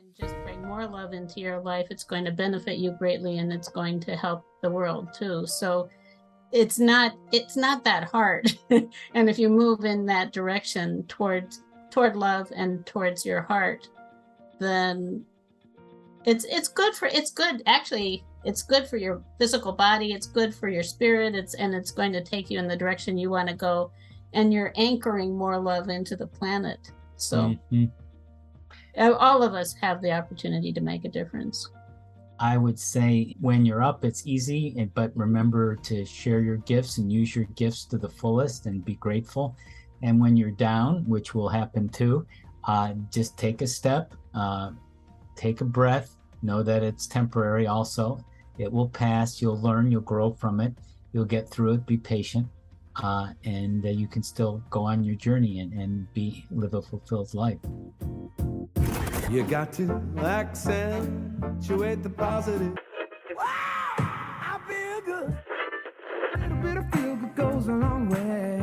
and just bring more love into your life, it's going to benefit you greatly, and it's going to help the world too. So it's not that hard. And if you move in that direction toward love and towards your heart, then it's good actually. It's good for your physical body, it's good for your spirit, it's going to take you in the direction you want to go, and you're anchoring more love into the planet. So all of us have the opportunity to make a difference. I would say when you're up, it's easy, but remember to share your gifts and use your gifts to the fullest and be grateful. And when you're down, which will happen too, just take a step, take a breath, know that it's temporary also. It will pass, you'll learn, you'll grow from it, you'll get through it, be patient, and you can still go on your journey and live a fulfilled life. You got to accentuate the positive. Wow, I feel good. A little bit of feel good goes a long way.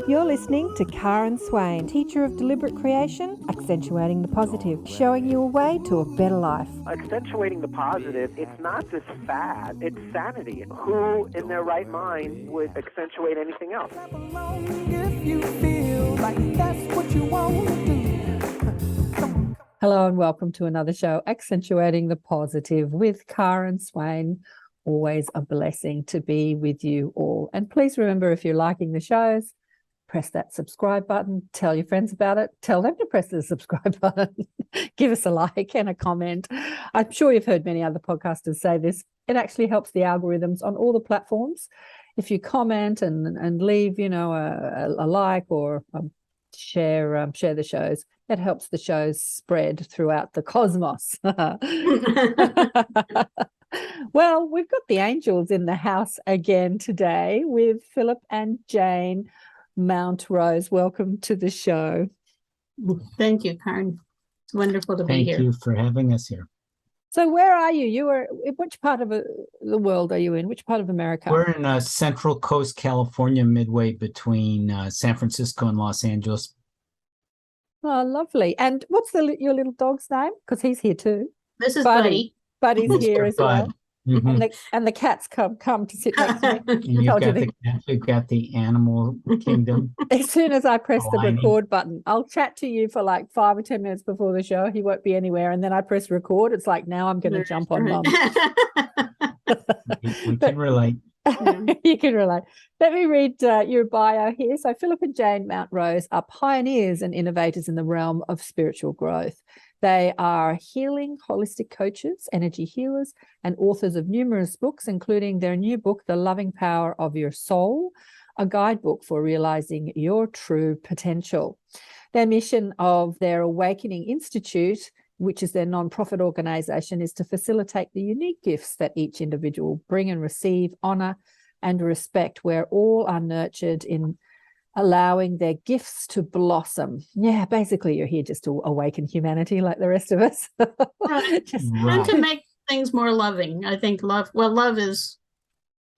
You're listening to Karen Swain, teacher of deliberate creation, accentuating the positive, showing you a way to a better life. Accentuating the positive, it's not just fad, it's sanity. Who in their right mind would accentuate anything else? Clap along if you feel like that's what you want to do. Hello and welcome to another show, Accentuating the Positive with Karen Swain. Always a blessing to be with you all. And please remember, if you're liking the shows, press that subscribe button, tell your friends about it, tell them to press the subscribe button, give us a like and a comment. I'm sure you've heard many other podcasters say this. It actually helps the algorithms on all the platforms. If you comment and leave, a like or share the shows, it helps the shows spread throughout the cosmos. Well, we've got the angels in the house again today with Phillip and Jane Mountrose. Welcome to the show. Thank you, Karen. It's wonderful to be here. Thank you for having us here. So where are you? You are, which part of the world are you in? Which part of America? We're in Central Coast, California, midway between San Francisco and Los Angeles. Oh, lovely. And what's your little dog's name? Because he's here too. This is Buddy. Buddy's here as Bud. well. Mm-hmm. And the cats come to sit next to me. You've got the animal kingdom. As soon as I press the Aligning. record button, I'll chat to you for like 5 or 10 minutes before the show. He won't be anywhere. And then I press record. It's like, now I'm going to jump on Mum. We can relate. You can relate. Let me read your bio here. So Phillip and Jane Mountrose are pioneers and innovators in the realm of spiritual growth. They are healing, holistic coaches, energy healers, and authors of numerous books, including their new book, The Loving Power of Your Soul, a guidebook for realizing your true potential. Their mission of their Awakening Institute, which is their non-profit organization, is to facilitate the unique gifts that each individual bring and receive, honor and respect, where all are nurtured in allowing their gifts to blossom. Yeah, basically you're here just to awaken humanity like the rest of us. And to make things more loving. I think love is,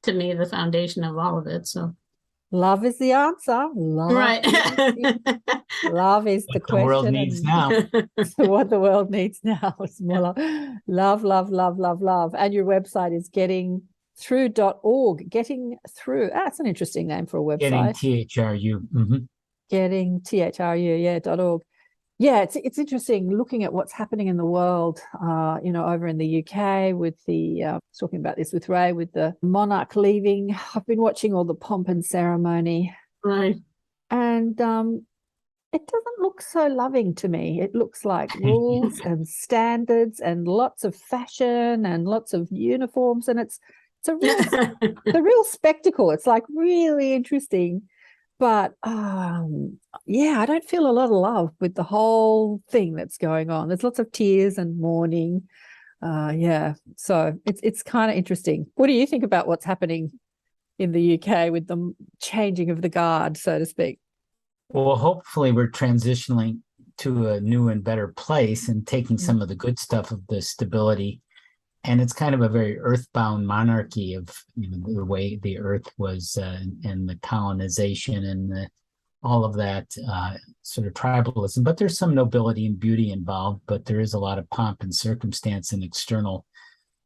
to me, the foundation of all of it. So love is the answer. Right. Love is the question. The world needs now. What the world needs now is more love. Love. And your website is gettingthrough.org. Getting Through. That's an interesting name for a website. Getting THRU. Mm-hmm. Getting THRU, yeah, .org. Yeah, it's interesting looking at what's happening in the world, over in the UK with talking about this with Ray, with the monarch leaving. I've been watching all the pomp and ceremony. Right. And it doesn't look so loving to me. It looks like rules and standards and lots of fashion and lots of uniforms. And it's a real spectacle. It's like really interesting. But I don't feel a lot of love with the whole thing that's going on. There's lots of tears and mourning. So it's kind of interesting. What do you think about what's happening in the UK with the changing of the guard, so to speak? Well, hopefully we're transitioning to a new and better place and taking some of the good stuff of the stability. And it's kind of a very earthbound monarchy of the way the earth was and the colonization and the all of that sort of tribalism. But there's some nobility and beauty involved, but there is a lot of pomp and circumstance and external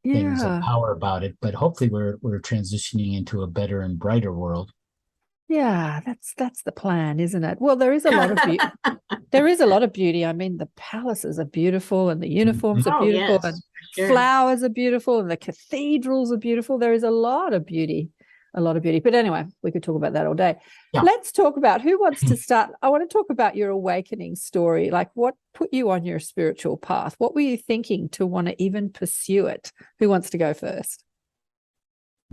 things of power about it. But hopefully we're transitioning into a better and brighter world. Yeah, that's the plan, isn't it? Well, there is a lot of beauty. There is a lot of beauty. I mean, the palaces are beautiful, and the uniforms are beautiful, and flowers are beautiful, and the cathedrals are beautiful. There is a lot of beauty, a lot of beauty. But anyway, we could talk about that all day. Yeah. Let's talk about who wants to start. I want to talk about your awakening story. Like, what put you on your spiritual path? What were you thinking to want to even pursue it? Who wants to go first?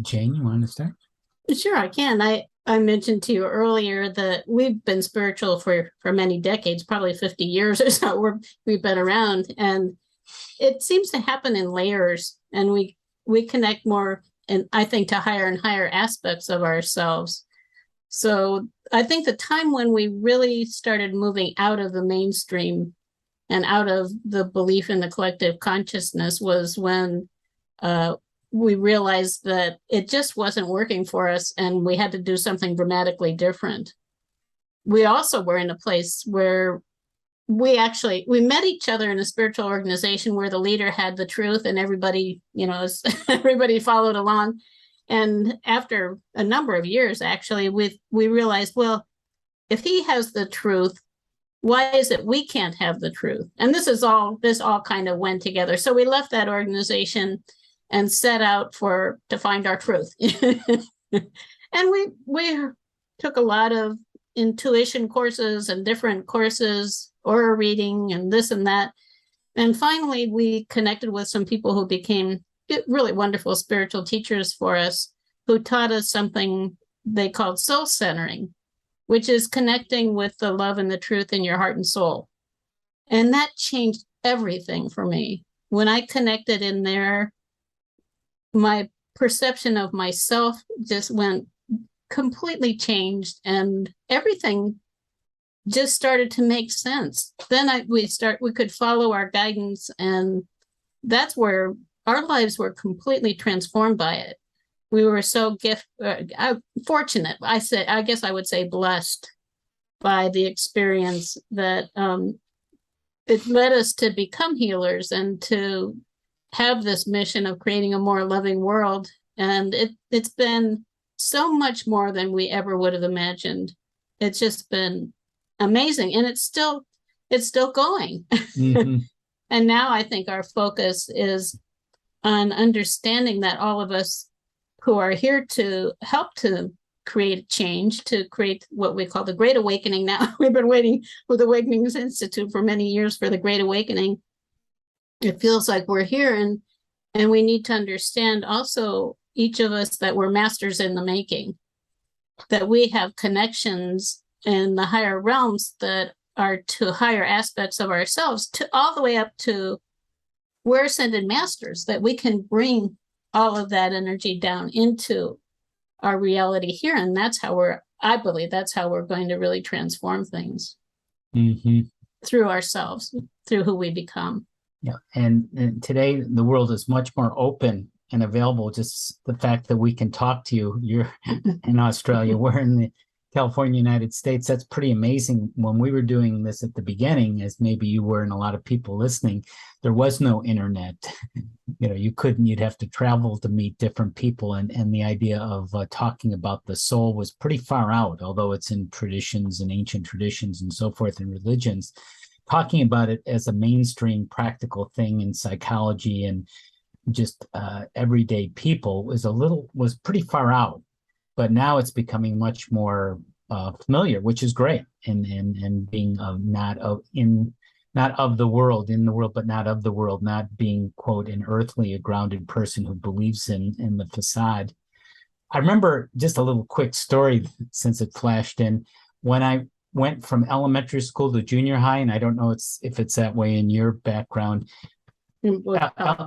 Jane, you want to start? Sure, I can. I mentioned to you earlier that we've been spiritual for many decades, probably 50 years or so. We've been around, and it seems to happen in layers, and we connect more, and I think, to higher and higher aspects of ourselves. So I think the time when we really started moving out of the mainstream and out of the belief in the collective consciousness was when we realized that it just wasn't working for us, and we had to do something dramatically different. We also were in a place where we met each other in a spiritual organization where the leader had the truth, and everybody, everybody followed along. And after a number of years, actually, we realized, well, if he has the truth, why is it we can't have the truth? And this all kind of went together. So we left that organization and set out to find our truth. And we took a lot of intuition courses and different courses, aura reading and this and that. And finally, we connected with some people who became really wonderful spiritual teachers for us, who taught us something they called soul centering, which is connecting with the love and the truth in your heart and soul. And that changed everything for me. When I connected in there, my perception of myself just went completely changed, and everything just started to make sense. Then we could follow our guidance, and that's where our lives were completely transformed by it. We were so fortunate. I guess I would say blessed by the experience that it led us to become healers and to have this mission of creating a more loving world. And it's been so much more than we ever would have imagined. It's just been amazing. And it's still going. Mm-hmm. And now I think our focus is on understanding that all of us who are here to help to create change, to create what we call the Great Awakening now. We've been waiting with the Awakenings Institute for many years for the Great Awakening. It feels like we're here, and we need to understand also, each of us, that we're masters in the making, that we have connections in the higher realms that are to higher aspects of ourselves, to all the way up to we're ascended masters, that we can bring all of that energy down into our reality here. And that's how I believe that's how we're going to really transform things. Mm-hmm. Through ourselves, through who we become. Yeah, and today the world is much more open and available. Just the fact that we can talk to you, you're in Australia, we're in the California, United States. That's pretty amazing. When we were doing this at the beginning, as maybe you were and a lot of people listening, there was no internet. You'd have to travel to meet different people. And the idea of talking about the soul was pretty far out, although it's in traditions and ancient traditions and so forth and religions. Talking about it as a mainstream practical thing in psychology and just everyday people was pretty far out. But now it's becoming much more familiar, which is great. And being not of the world, in the world, but not of the world, not being, quote, an earthly, a grounded person who believes in the facade. I remember just a little quick story since it flashed in. When I went from elementary school to junior high, and I don't know if it's that way in your background.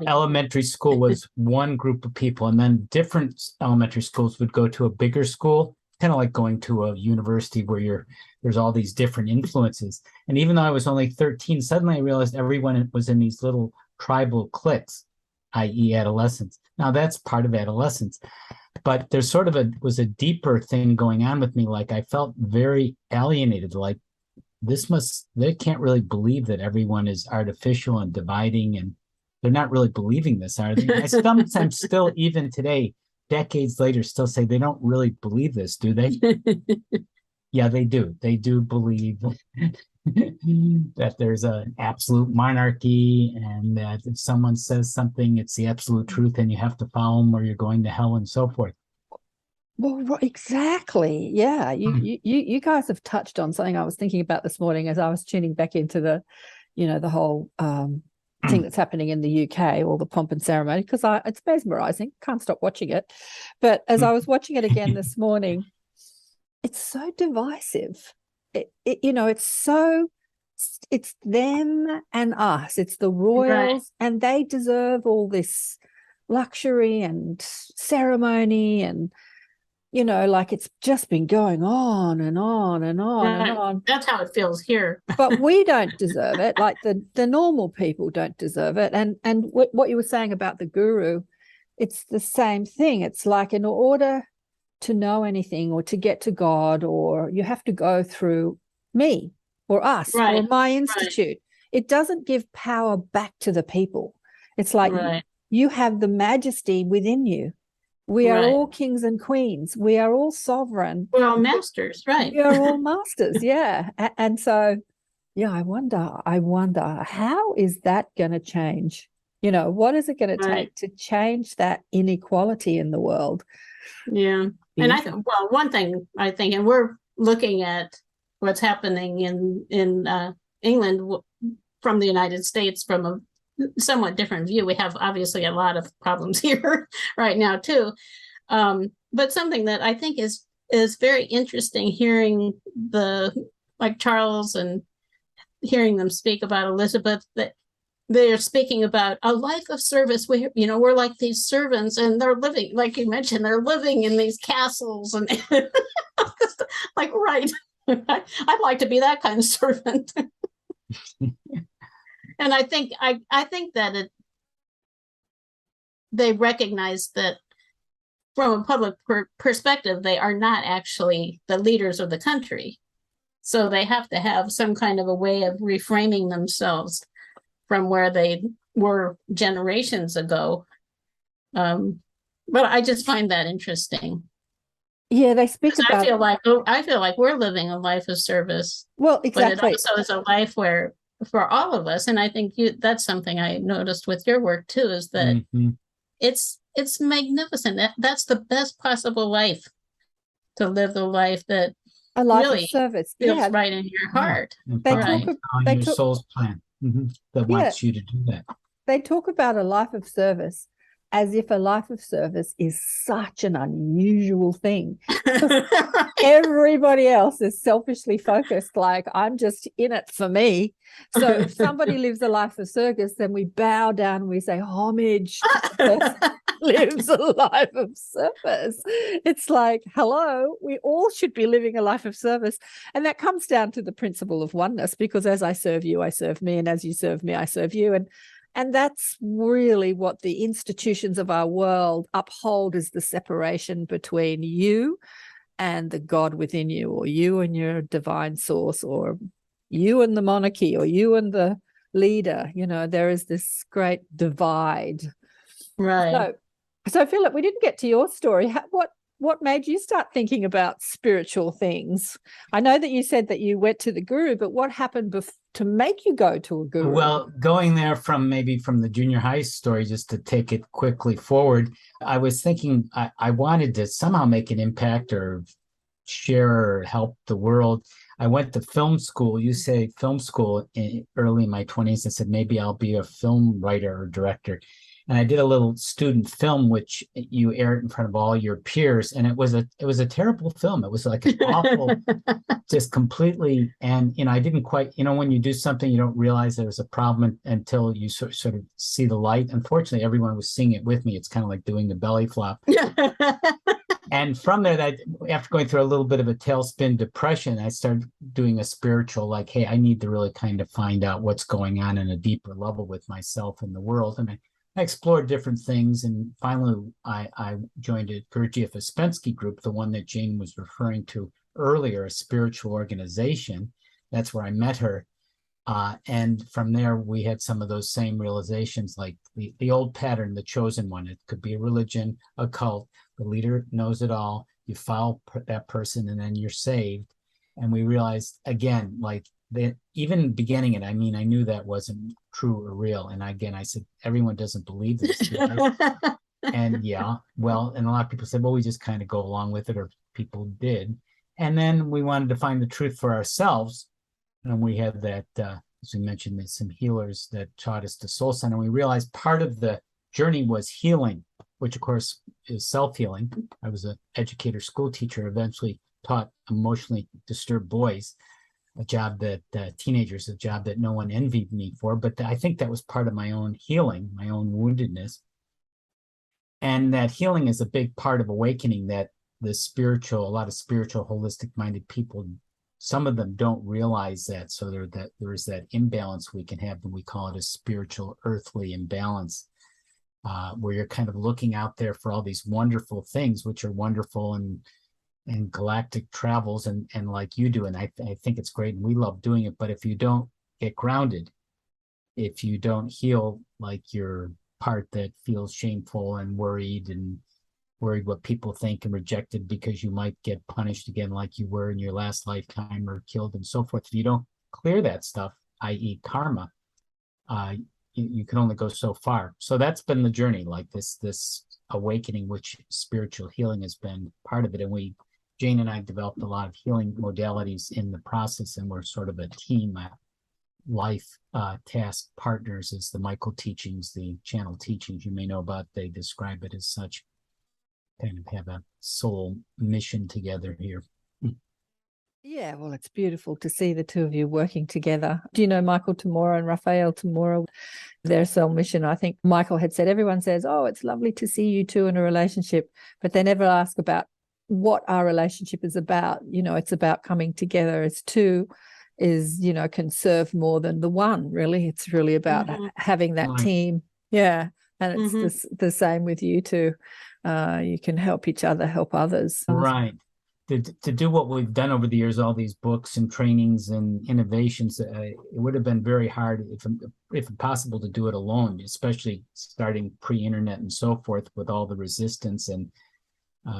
Elementary school was one group of people, and then different elementary schools would go to a bigger school, kind of like going to a university where there's all these different influences. And even though I was only 13, suddenly I realized everyone was in these little tribal cliques, i.e. adolescence. Now that's part of adolescence. But there's sort of was a deeper thing going on with me. Like I felt very alienated, like they can't really believe that everyone is artificial and dividing, and they're not really believing this, are they? I sometimes still, even today, decades later, still say they don't really believe this, do they? Yeah, they do. They do believe that there's an absolute monarchy, and that if someone says something, it's the absolute truth, and you have to follow them or you're going to hell and so forth. Well, exactly. Yeah. You guys have touched on something I was thinking about this morning as I was tuning back into the, the whole thing that's happening in the UK, all the pomp and ceremony, because it's mesmerizing. Can't stop watching it. But as I was watching it again this morning, it's so divisive. It's them and us. It's the royals, right, and they deserve all this luxury and ceremony, and like it's just been going on and on and on, right, and on. That's how it feels here. But we don't deserve it. Like the normal people don't deserve it. And what you were saying about the guru, it's the same thing. It's like, in order to know anything or to get to God, or you have to go through me or us, right, or my institute. Right. It doesn't give power back to the people. It's like, right, you have the majesty within you. We are, right, all kings and queens. We are all sovereign. We're all masters, right? We are all masters, yeah. And so, yeah, I wonder how is that going to change? What is it going to take to change that inequality in the world? Yeah. And I think, well, one thing I think, and we're looking at what's happening in England from the United States from a somewhat different view. We have obviously a lot of problems here right now too. But something that I think is very interesting, hearing like Charles and hearing them speak about Elizabeth, that they're speaking about a life of service. We're like these servants, and they're living, like you mentioned, they're living in these castles, and like, right. I'd like to be that kind of servant. And I think that they recognize that from a public perspective, they are not actually the leaders of the country. So they have to have some kind of a way of reframing themselves from where they were generations ago. But I just find that interesting. Yeah, they speak about. I feel like we're living a life of service. Well, exactly. But it also is a life where, for all of us, and I think that's something I noticed with your work too, is that it's magnificent. That's the best possible life, to live the life that a life really of service feels right in your heart. They talk about your soul's plan that wants you to do that. They talk about a life of service as if a life of service is such an unusual thing. Everybody else is selfishly focused, like, I'm just in it for me. So if somebody lives a life of service, then we bow down and we say homage to the person who lives a life of service. It's like, hello, we all should be living a life of service. And that comes down to the principle of oneness, because as I serve you, I serve me, and as you serve me, I serve you. And that's really what the institutions of our world uphold, is the separation between you and the God within you, or you and your divine source, or you and the monarchy, or you and the leader. There is this great divide. Right. So Phillip, we didn't get to your story. What made you start thinking about spiritual things? I know that you said that you went to the guru, but what happened to make you go to a guru? Well, going there from the junior high story, just to take it quickly forward, I was thinking I wanted to somehow make an impact or share or help the world. I went to film school. You say film school early in my 20s. I said, maybe I'll be a film writer or director. And I did a little student film, which you aired in front of all your peers. And it was a terrible film. It was like an awful, just completely. And, I didn't quite, when you do something, you don't realize there's a problem until you sort of see the light. Unfortunately, everyone was seeing it with me. It's kind of like doing the belly flop. And from there, after going through a little bit of a tailspin depression, I started doing a spiritual, like, hey, I need to really kind of find out what's going on a deeper level with myself and the world. And I I explored different things, and finally I joined a Gurdjieff Ouspensky group, the one that Jane was referring to earlier, a spiritual organization. That's where I met her. And from there, we had some of those same realizations, like the old pattern, the chosen one. It could be a religion, a cult. The leader knows it all. You follow that person, and then you're saved. And we realized, again, like even beginning it, I mean, I knew that wasn't true or real. And again, I said, everyone doesn't believe this. And yeah, well, and a lot of people said, well, we just kind of go along with it, or people did. And then we wanted to find the truth for ourselves. And we had that, as we mentioned, there's some healers that taught us to soul center. And we realized part of the journey was healing, which of course is self-healing. I was an educator, school teacher, eventually taught emotionally disturbed boys, a job that teenagers, a job that no one envied me for. But I think that was part of my own healing, my own woundedness. And that healing is a big part of awakening, that a lot of spiritual, holistic minded people, some of them don't realize that. So there is that imbalance we can have, and we call it a spiritual earthly imbalance, where you're kind of looking out there for all these wonderful things, which are wonderful and galactic travels, and like you do. And I think it's great, and we love doing it. But if you don't get grounded, if you don't heal like your part that feels shameful and worried what people think, and rejected because you might get punished again like you were in your last lifetime, or killed and so forth. If you don't clear that stuff, i.e. karma, you can only go so far. So that's been the journey, like this awakening, which spiritual healing has been part of it. And Jane and I developed a lot of healing modalities in the process, and we're sort of a team, life task partners, as the Michael teachings, the channel teachings you may know about, they describe it as such. Kind of have a soul mission together here. Yeah, well, it's beautiful to see the two of you working together. Do you know Michael Tamura and Raphael Tamura? Their soul mission, I think Michael had said, everyone says, oh, it's lovely to see you two in a relationship, but they never ask about what our relationship is about. It's about coming together as two, can serve more than the one, really. It's really about having that team. Yeah. And it's the same with you two. You can help each other, help others. Right. To do what we've done over the years, all these books and trainings and innovations, it would have been very hard, if possible, to do it alone, especially starting pre-internet and so forth, with all the resistance and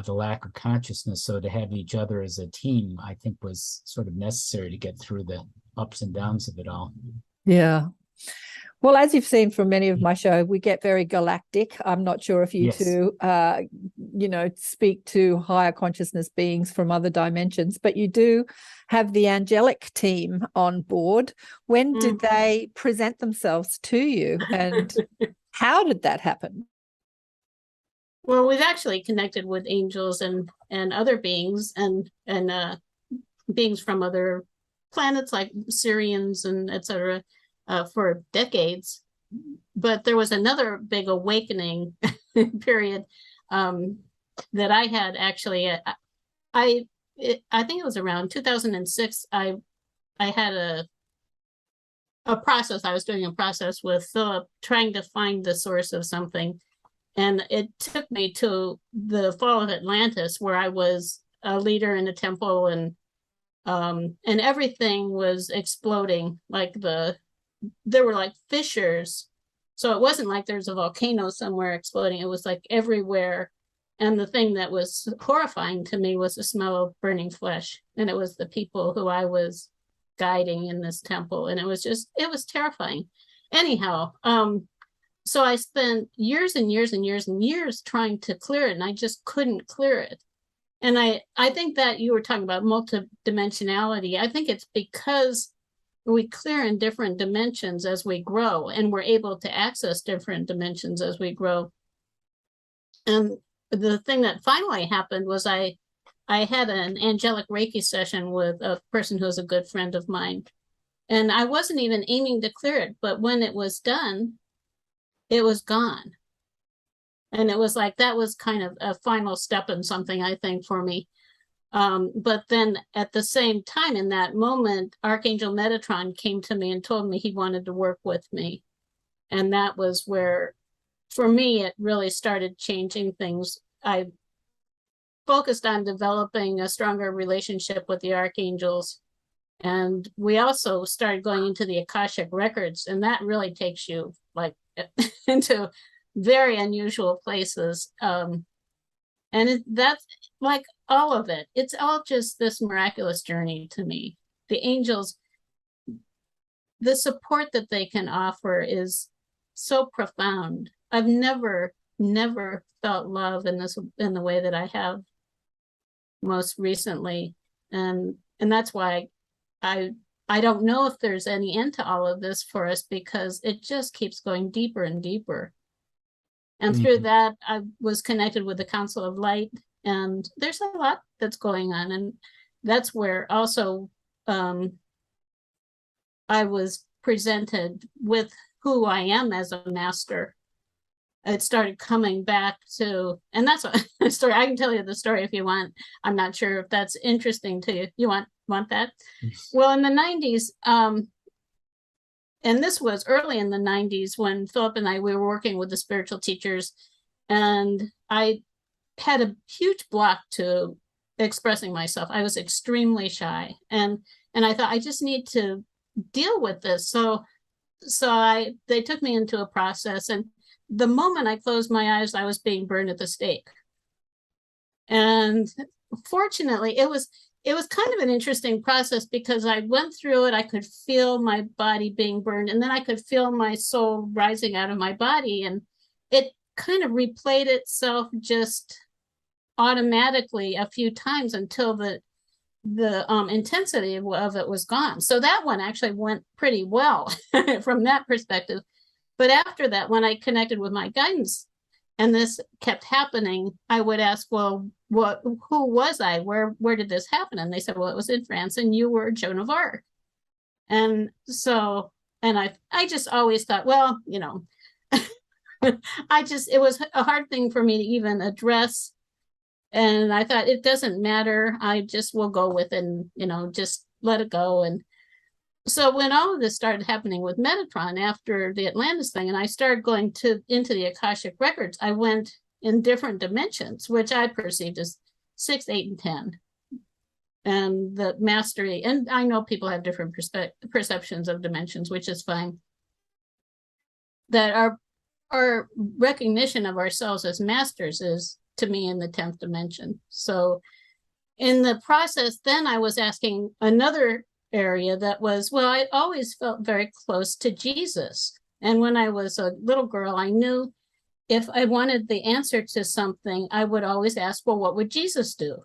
the lack of consciousness. So to have each other as a team, I think, was sort of necessary to get through the ups and downs of it all. Yeah. Well, as you've seen from many of my show, we get very galactic. I'm not sure if you two, speak to higher consciousness beings from other dimensions, but you do have the angelic team on board. When did they present themselves to you, and how did that happen? Well, we've actually connected with angels and other beings and beings from other planets, like Syrians and etc., for decades. But there was another big awakening period that I had, actually. I think it was around 2006. I had a process. I was doing a process with Phillip, trying to find the source of something. And it took me to the fall of Atlantis, where I was a leader in a temple, and everything was exploding. There were like fissures. So it wasn't like there's a volcano somewhere exploding. It was like everywhere. And the thing that was horrifying to me was the smell of burning flesh. And it was the people who I was guiding in this temple. And it was terrifying. Anyhow, so I spent years and years and years and years trying to clear it, and I just couldn't clear it. And I think that you were talking about multidimensionality. I think it's because we clear in different dimensions as we grow, and we're able to access different dimensions as we grow. And the thing that finally happened was I had an angelic Reiki session with a person who's a good friend of mine. And I wasn't even aiming to clear it, but when it was done, it was gone. And it was like, that was kind of a final step in something, I think, for me. But then at the same time, in that moment, Archangel Metatron came to me and told me he wanted to work with me. And that was where for me, it really started changing things. I focused on developing a stronger relationship with the archangels. And we also started going into the Akashic records, and that really takes you like into very unusual places. That's like all of it. It's all just this miraculous journey to me. The angels, the support that they can offer is so profound. I've never felt love in the way that I have most recently. And that's why I don't know if there's any end to all of this for us, because it just keeps going deeper and deeper. And through that, I was connected with the Council of Light, and there's a lot that's going on. And that's where also I was presented with who I am as a master. It started coming back to, and that's a story. I can tell you the story if you want. I'm not sure if that's interesting to you. You want that? Yes. Well, in the 90s, and this was early in the 90s when Phillip and we were working with the spiritual teachers, and I had a huge block to expressing myself. I was extremely shy, and I thought I just need to deal with this. So they took me into a process, and the moment I closed my eyes, I was being burned at the stake. And fortunately, it was kind of an interesting process, because I went through it. I could feel my body being burned, and then I could feel my soul rising out of my body, and it kind of replayed itself just automatically a few times until the intensity of it was gone. So that one actually went pretty well from that perspective. But after that, when I connected with my guidance and this kept happening, I would ask, well, who was I? Where did this happen? And they said, well, it was in France, and you were Joan of Arc. And so, and I just always thought, well, you know, it was a hard thing for me to even address. And I thought, it doesn't matter. I just will go with it and, you know, just let it go. And so when all of this started happening with Metatron after the Atlantis thing, and I started going into the Akashic records, I went in different dimensions, which I perceived as 6, 8, and 10. And the mastery, and I know people have different perceptions of dimensions, which is fine. That our recognition of ourselves as masters is, to me, in the 10th dimension. So in the process, then I was asking another area that was, well, I always felt very close to Jesus. And when I was a little girl, I knew if I wanted the answer to something, I would always ask, well, what would Jesus do?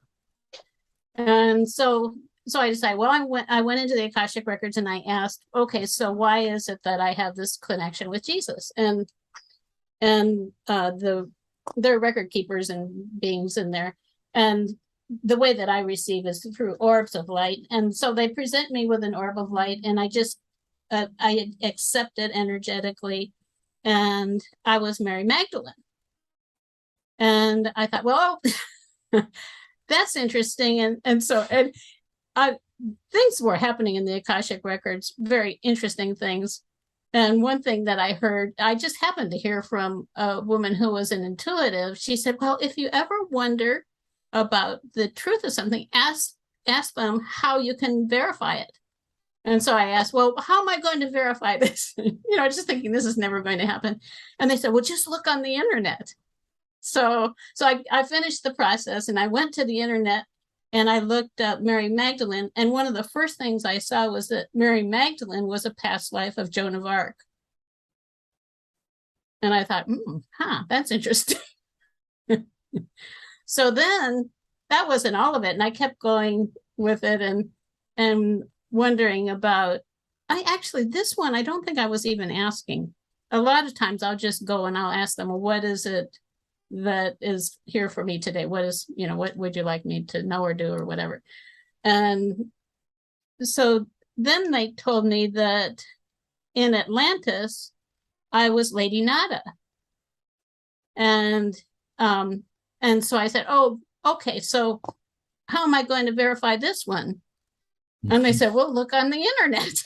And so I decided, well, I went into the Akashic records and I asked, okay, so why is it that I have this connection with Jesus? And there are record keepers and beings in there. And the way that I receive is through orbs of light. And so they present me with an orb of light, and I just, I accept it energetically. And I was Mary Magdalene. And I thought, well, that's interesting. And so things were happening in the Akashic records, very interesting things. And one thing that I heard, I just happened to hear from a woman who was an intuitive. She said, well, if you ever wonder about the truth of something, ask them how you can verify it. And so I asked, well, how am I going to verify this? Just thinking this is never going to happen. And they said, well, just look on the internet. So I finished the process, and I went to the internet and I looked up Mary Magdalene. And one of the first things I saw was that Mary Magdalene was a past life of Joan of Arc. And I thought, that's interesting. So then that wasn't all of it. And I kept going with it and wondering about, this one, I don't think I was even asking. A lot of times I'll just go and I'll ask them, well, what is it that is here for me today? What is, what would you like me to know or do or whatever? And so then they told me that in Atlantis, I was Lady Nada. And so I said, oh, okay, so how am I going to verify this one? And they said, well, look on the internet.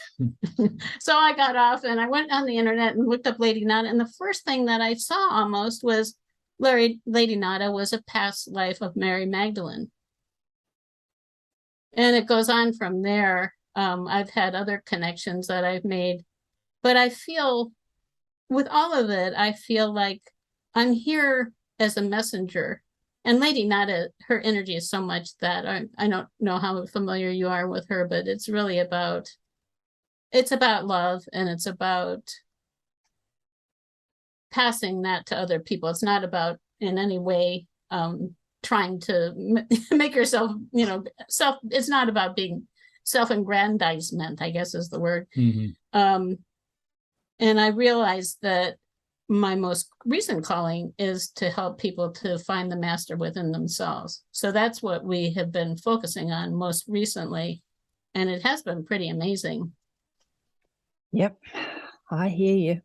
So I got off and I went on the internet and looked up Lady Nada. And the first thing that I saw almost was Lady Nada was a past life of Mary Magdalene. And it goes on from there. I've had other connections that I've made. But I feel, with all of it, I feel like I'm here as a messenger. And Lady Nada, her energy is so much that I don't know how familiar you are with her, but it's really about love, and it's about passing that to other people. It's not about in any way trying to make yourself, it's not about being self-aggrandizement, I guess is the word. And I realized that my most recent calling is to help people to find the master within themselves. So that's what we have been focusing on most recently. And it has been pretty amazing. Yep, I hear you.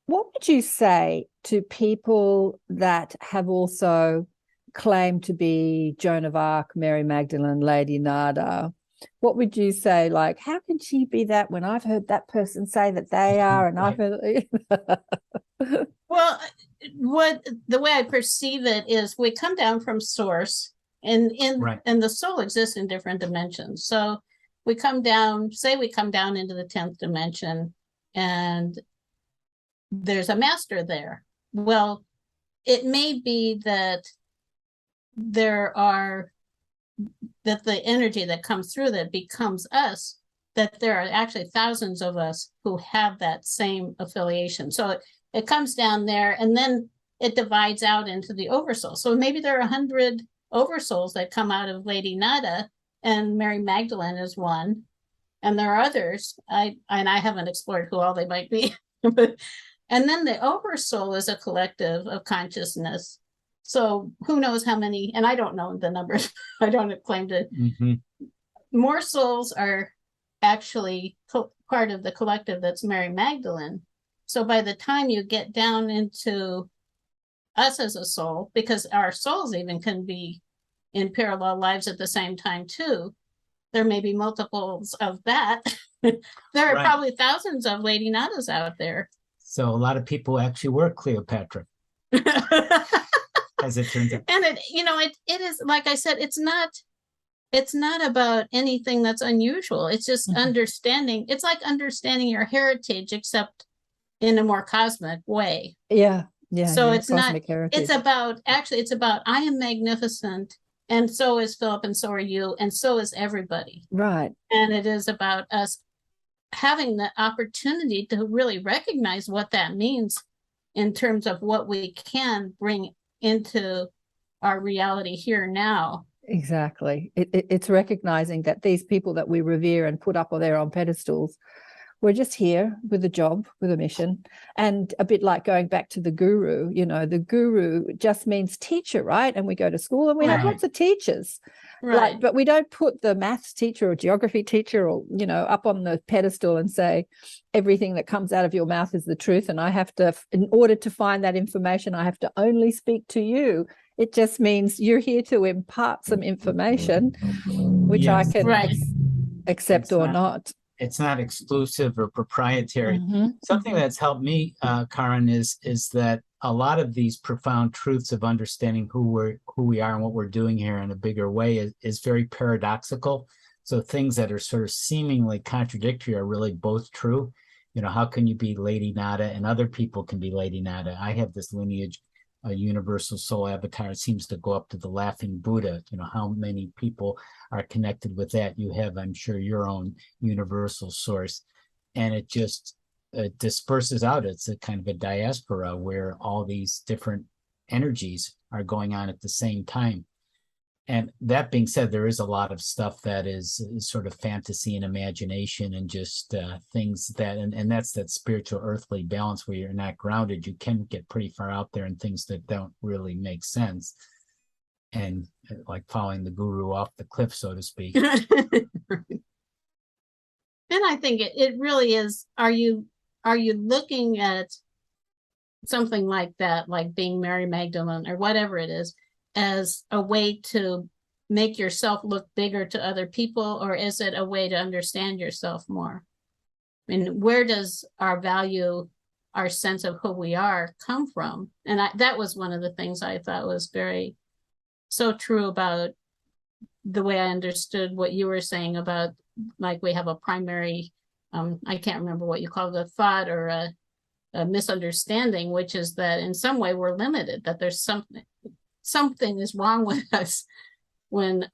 What would you say to people that have also claimed to be Joan of Arc, Mary Magdalene, Lady Nada? What would you say, like, how can she be that when I've heard that person say that they are, and I've heard... Well, the way I perceive it is we come down from source, and the soul exists in different dimensions. So we come down into the 10th dimension, and there's a master there. Well, it may be that that the energy that comes through that becomes us, that there are actually thousands of us who have that same affiliation. So it comes down there, and then it divides out into the oversoul. So maybe there are 100 oversouls that come out of Lady Nada, and Mary Magdalene is one. And there are others. I haven't explored who all they might be. And then the oversoul is a collective of consciousness. So who knows how many, and I don't know the numbers. I don't claim to. More souls are actually part of the collective that's Mary Magdalene. So by the time you get down into us as a soul, because our souls even can be in parallel lives at the same time too, there may be multiples of that. There are probably thousands of Lady Nadas out there. So a lot of people actually were Cleopatra, as it turns out. And it is, like I said, it's not about anything that's unusual. It's just understanding. It's like understanding your heritage, except in a more cosmic way. Yeah. So it's not, heritage. it's about I am magnificent, and so is Phillip, and so are you, and so is everybody. Right. And it is about us having the opportunity to really recognize what that means in terms of what we can bring into our reality here now. Exactly. It's recognizing that these people that we revere and put up there on pedestals, we're just here with a job, with a mission. And a bit like going back to the guru, the guru just means teacher, right? And we go to school and we have lots of teachers. Right. But we don't put the maths teacher or geography teacher or, up on the pedestal and say, everything that comes out of your mouth is the truth. And I have to, in order to find that information, I have to only speak to you. It just means you're here to impart some information, which I can accept or not. It's not exclusive or proprietary. Something that's helped me, Karen, is that a lot of these profound truths of understanding who we are and what we're doing here in a bigger way is very paradoxical. So things that are sort of seemingly contradictory are really both true. How can you be Lady Nada and other people can be Lady Nada? I have this lineage, a universal soul avatar. It seems to go up to the laughing Buddha. How many people are connected with that? You have, I'm sure, your own universal source, and it just disperses out. It's a kind of a diaspora where all these different energies are going on at the same time. And that being said, there is a lot of stuff that is sort of fantasy and imagination and just things that, and that's that spiritual earthly balance where you're not grounded. You can get pretty far out there and things that don't really make sense. And like following the guru off the cliff, so to speak. And I think it really is, are you looking at something like that, like being Mary Magdalene or whatever it is, as a way to make yourself look bigger to other people, or is it a way to understand yourself more? I mean, where does our value, our sense of who we are come from? And that was one of the things I thought was so true about the way I understood what you were saying about, like, we have a primary, I can't remember what you call it, a thought or a misunderstanding, which is that in some way we're limited, that there's something is wrong with us and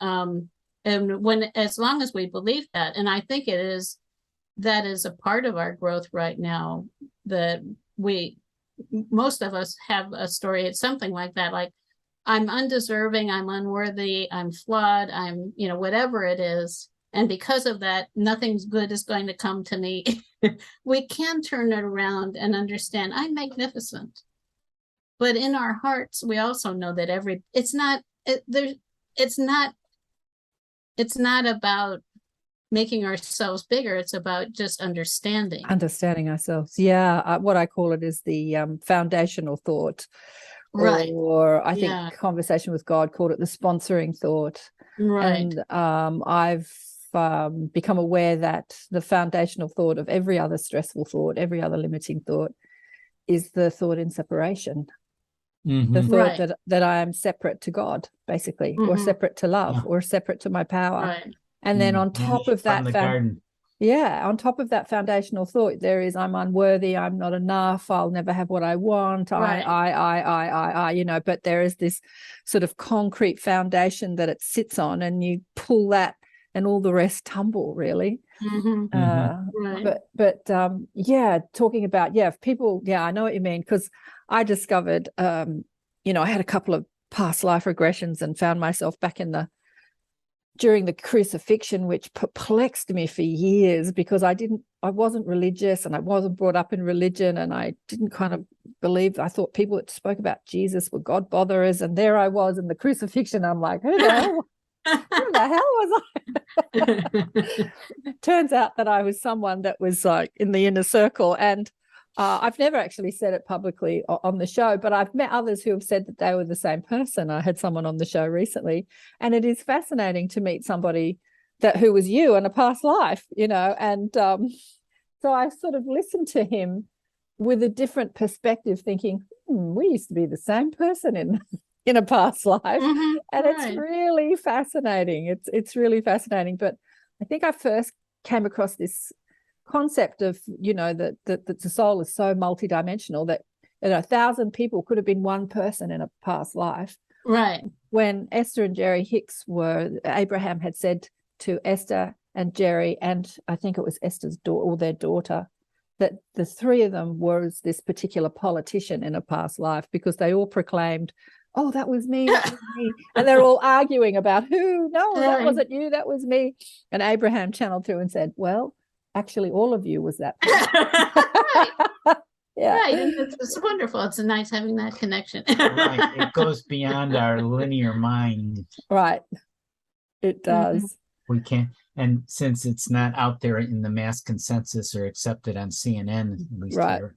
when, as long as we believe that, and I think that is a part of our growth right now, that most of us have a story. It's something like that, like, I'm undeserving, I'm unworthy, I'm flawed, I'm, whatever it is. And because of that, nothing good is going to come to me. We can turn it around and understand I'm magnificent. But in our hearts, we also know that it's not about making ourselves bigger. It's about just understanding ourselves. Yeah. What I call it is the foundational thought. Right. Or I think Conversation with God called it the sponsoring thought. Right. And I've become aware that the foundational thought of every other stressful thought, every other limiting thought, is the thought in separation. Mm-hmm. The thought that I am separate to God, basically, or separate to love, or separate to my power. Right. And then on top of that, on top of that foundational thought, there is, I'm unworthy, I'm not enough, I'll never have what I want, I, but there is this sort of concrete foundation that it sits on, and you pull that and all the rest tumble, really. Mm-hmm. But talking about, if people, I know what you mean, because I discovered, I had a couple of past life regressions and found myself back during the crucifixion, which perplexed me for years, because I wasn't religious, and I wasn't brought up in religion, and I didn't kind of believe. I thought people that spoke about Jesus were God botherers, and there I was in the crucifixion. I'm like, who the hell was I? Turns out that I was someone that was like in the inner circle, and I've never actually said it publicly on the show, but I've met others who have said that they were the same person. I had someone on the show recently, and it is fascinating to meet somebody who was you in a past life, and so I sort of listened to him with a different perspective, thinking, we used to be the same person in a past life. And it's really fascinating. It's really fascinating. But I think I first came across this concept of, that the soul is so multidimensional that 1,000 people could have been one person in a past life. Right. When Esther and Jerry Hicks Abraham had said to Esther and Jerry, and I think it was Esther's daughter or their daughter, that the three of them was this particular politician in a past life, because they all proclaimed, oh, that was me, that was me. And they're all arguing about that wasn't you, that was me. And Abraham channeled through and said, well, actually, all of you was that person. Right. And it's wonderful. It's nice having that connection. Right. It goes beyond our linear mind. Right. It does. We can't. And since it's not out there in the mass consensus or accepted on CNN, at least here,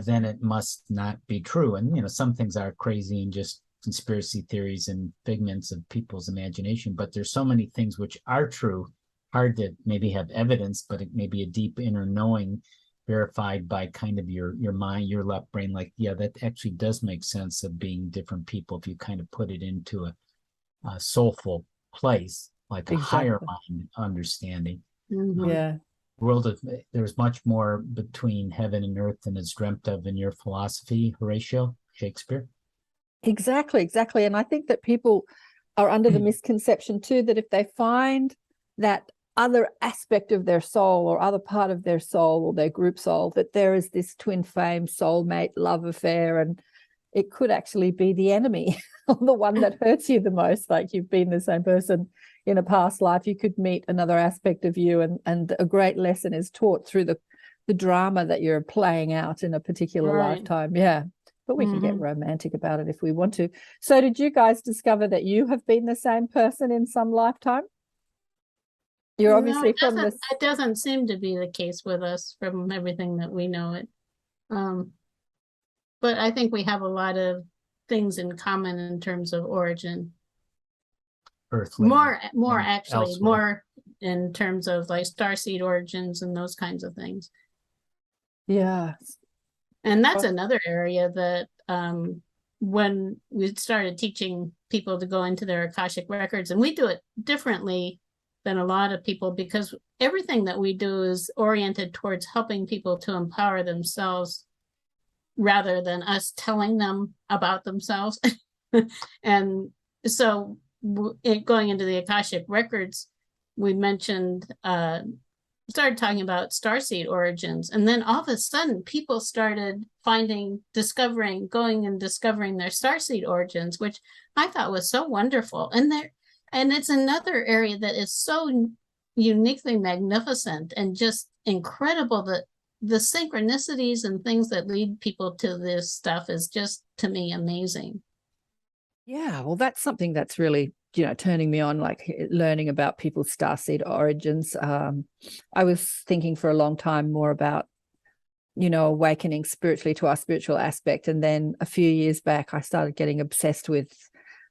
then it must not be true. And, some things are crazy and just conspiracy theories and figments of people's imagination. But there's so many things which are true, hard to maybe have evidence, but it may be a deep inner knowing verified by kind of your mind, your left brain, like, that actually does make sense of being different people if you kind of put it into a soulful place, like a higher mind understanding. There's much more between heaven and earth than is dreamt of in your philosophy, Horatio Shakespeare. Exactly. And I think that people are under the misconception too, that if they find that other aspect of their soul or other part of their soul or their group soul, that there is this twin flame soulmate love affair, and it could actually be the enemy or the one that hurts you the most. Like, you've been the same person in a past life, you could meet another aspect of you, and a great lesson is taught through the drama that you're playing out in a particular lifetime. But we can get romantic about it if we want to. So did you guys discover that you have been the same person in some lifetime? You're obviously from this. It doesn't seem to be the case with us from everything that we know it. But I think we have a lot of things in common in terms of origin. earthly. More and actually, elsewhere. more in terms of like starseed origins and those kinds of things. Yeah. And that's another area that when we started teaching people to go into their Akashic records, and we do it differently than a lot of people because everything that we do is oriented towards helping people to empower themselves rather than us telling them about themselves. And so going into the Akashic records, we mentioned started talking about starseed origins, and then all of a sudden people started going and discovering their starseed origins, which I thought was so wonderful. And it's another area that is so uniquely magnificent and just incredible, that the synchronicities and things that lead people to this stuff is just, to me, amazing. Yeah, well, that's something that's really, turning me on, like learning about people's starseed origins. I was thinking for a long time more about, awakening spiritually to our spiritual aspect. And then a few years back, I started getting obsessed with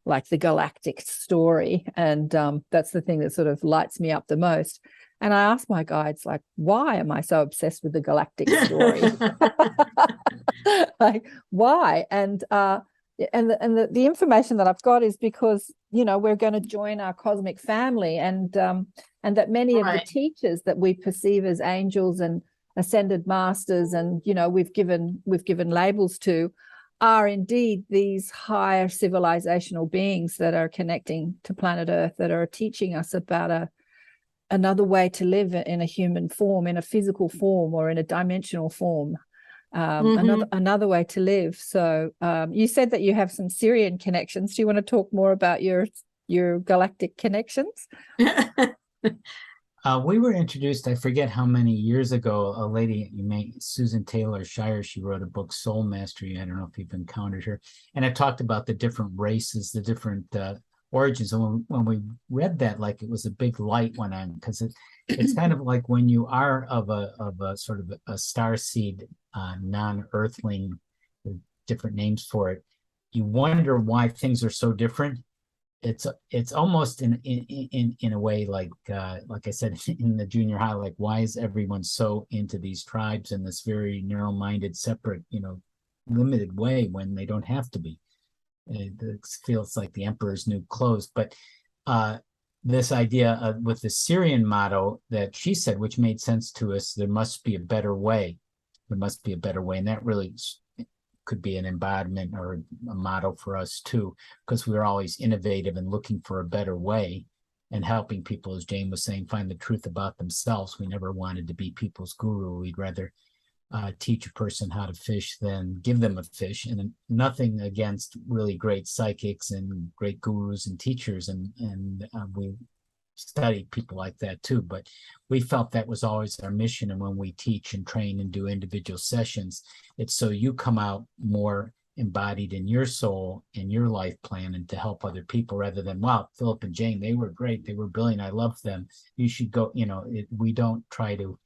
like the galactic story. And that's the thing that sort of lights me up the most. And I asked my guides, like, why am I so obsessed with the galactic story? Like, why? And the information that I've got is because, we're going to join our cosmic family, and that many of the teachers that we perceive as angels and ascended masters, and, we've given labels to, are indeed these higher civilizational beings that are connecting to planet Earth, that are teaching us about another way to live in a human form, in a physical form, or in a dimensional form. Another way to live. So you said that you have some Syrian connections. Do you want to talk more about your galactic connections? We were introduced, I forget how many years ago, a lady, Susan Taylor Shire, she wrote a book, Soul Mastery. I don't know if you've encountered her. And it talked about the different races, the different origins. And when we read that, like, it was a big light went on, because it's kind of like when you are of a sort of a starseed, non-earthling, different names for it, you wonder why things are so different. It's almost in a way like I said in the junior high, like, why is everyone so into these tribes in this very narrow-minded, separate, limited way when they don't have to be? It feels like the emperor's new clothes. But this idea with the Syrian motto that she said, which made sense to us, there must be a better way. There must be a better way. And that really could be an embodiment or a motto for us too, because we're always innovative and looking for a better way and helping people, as Jane was saying, find the truth about themselves. We never wanted to be people's guru. We'd rather teach a person how to fish than give them a fish. And nothing against really great psychics and great gurus and teachers, and we studied people like that too, but we felt that was always our mission. And when we teach and train and do individual sessions, it's so you come out more embodied in your soul, in your life plan, and to help other people, rather than, wow, Phillip and Jane, they were great, they were brilliant, I love them, you should go. We don't try to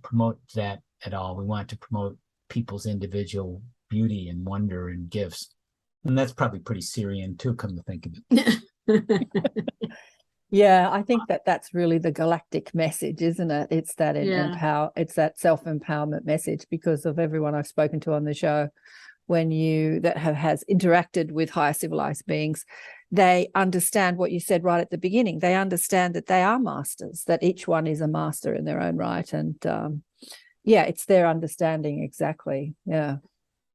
promote that at all. We want to promote people's individual beauty and wonder and gifts. And that's probably pretty Syrian too, come to think of it. Yeah, I think that's really the galactic message, isn't it? It's that it's that self-empowerment message, because of everyone I've spoken to on the show, has interacted with higher civilized beings, they understand what you said right at the beginning. They understand that they are masters, that each one is a master in their own right. And it's their understanding. Exactly. Yeah.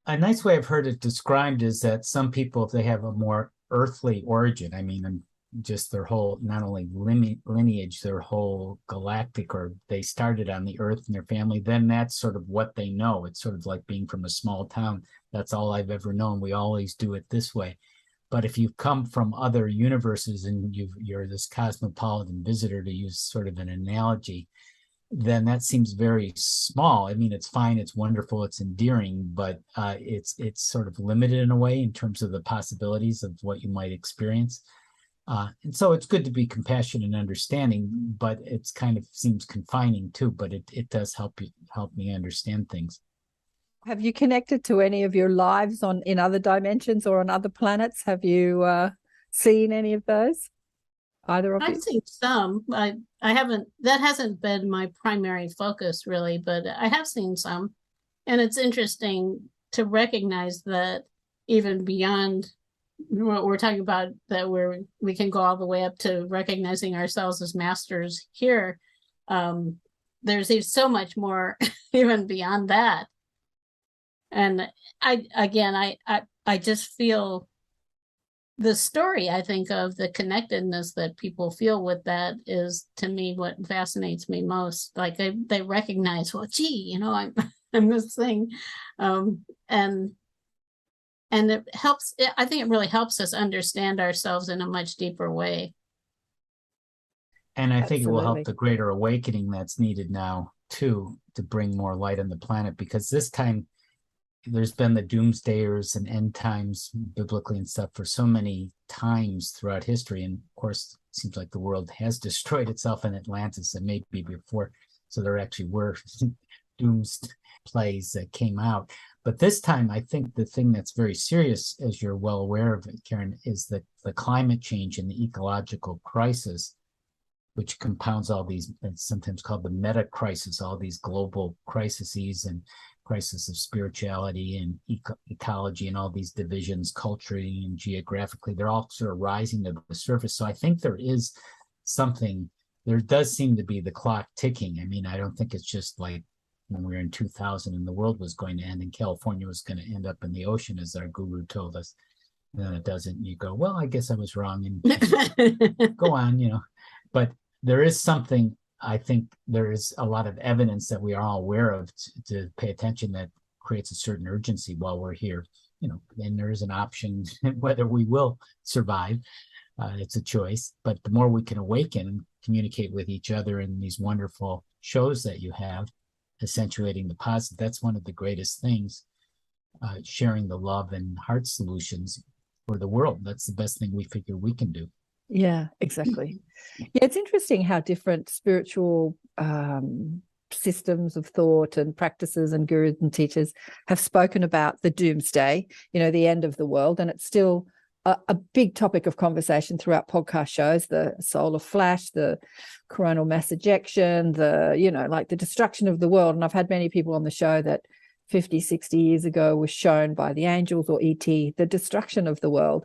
A nice way I've heard it described is that some people, if they have a more earthly origin, I mean, just their whole, not only lineage, their whole galactic, or they started on the earth in their family, then that's sort of what they know. It's sort of like being from a small town. That's all I've ever known. We always do it this way. But if you come from other universes and you're this cosmopolitan visitor, to use sort of an analogy, then that seems very small. I mean, it's fine, it's wonderful, it's endearing, but it's sort of limited in a way in terms of the possibilities of what you might experience. And so it's good to be compassionate and understanding, but it's kind of seems confining too, but it does help me understand things. Have you connected to any of your lives in other dimensions or on other planets? Have you seen any of those? Either of you? I've seen some. I haven't, that hasn't been my primary focus really, but I have seen some. And it's interesting to recognize that even beyond what we're talking about, that we can go all the way up to recognizing ourselves as masters here. There's so much more even beyond that. And I just feel the story, I think, of the connectedness that people feel with that is, to me, what fascinates me most. Like they recognize, well, gee, I'm this thing. And it helps, I think it really helps us understand ourselves in a much deeper way. And I think it will help Absolutely. the greater awakening that's needed now, too, to bring more light on the planet, because this time there's been the doomsdayers and end times biblically and stuff for so many times throughout history. And of course, it seems like the world has destroyed itself in Atlantis and maybe before. So there actually were doomsday plays that came out. But this time, I think the thing that's very serious, as you're well aware of it, Karen, is that the climate change and the ecological crisis, which compounds all these, it's sometimes called the meta crisis, all these global crises and crisis of spirituality and ecology and all these divisions culturally and geographically, they're all sort of rising to the surface. So I think there is something, there does seem to be the clock ticking. I mean, I don't think it's just like when we were in 2000 and the world was going to end and California was going to end up in the ocean, as our guru told us. And then it doesn't. And you go, well, I guess I was wrong, and go on, But there is something, I think there is a lot of evidence that we are all aware of to pay attention, that creates a certain urgency while we're here, and there is an option whether we will survive. It's a choice, but the more we can awaken and communicate with each other in these wonderful shows that you have, accentuating the positive, that's one of the greatest things, sharing the love and heart solutions for the world. That's the best thing we figure we can do. Yeah, exactly. Yeah, it's interesting how different spiritual systems of thought and practices and gurus and teachers have spoken about the doomsday, the end of the world. And it's still a big topic of conversation throughout podcast shows, the solar flash, the coronal mass ejection, the destruction of the world. And I've had many people on the show that 50, 60 years ago was shown by the angels or ET, the destruction of the world.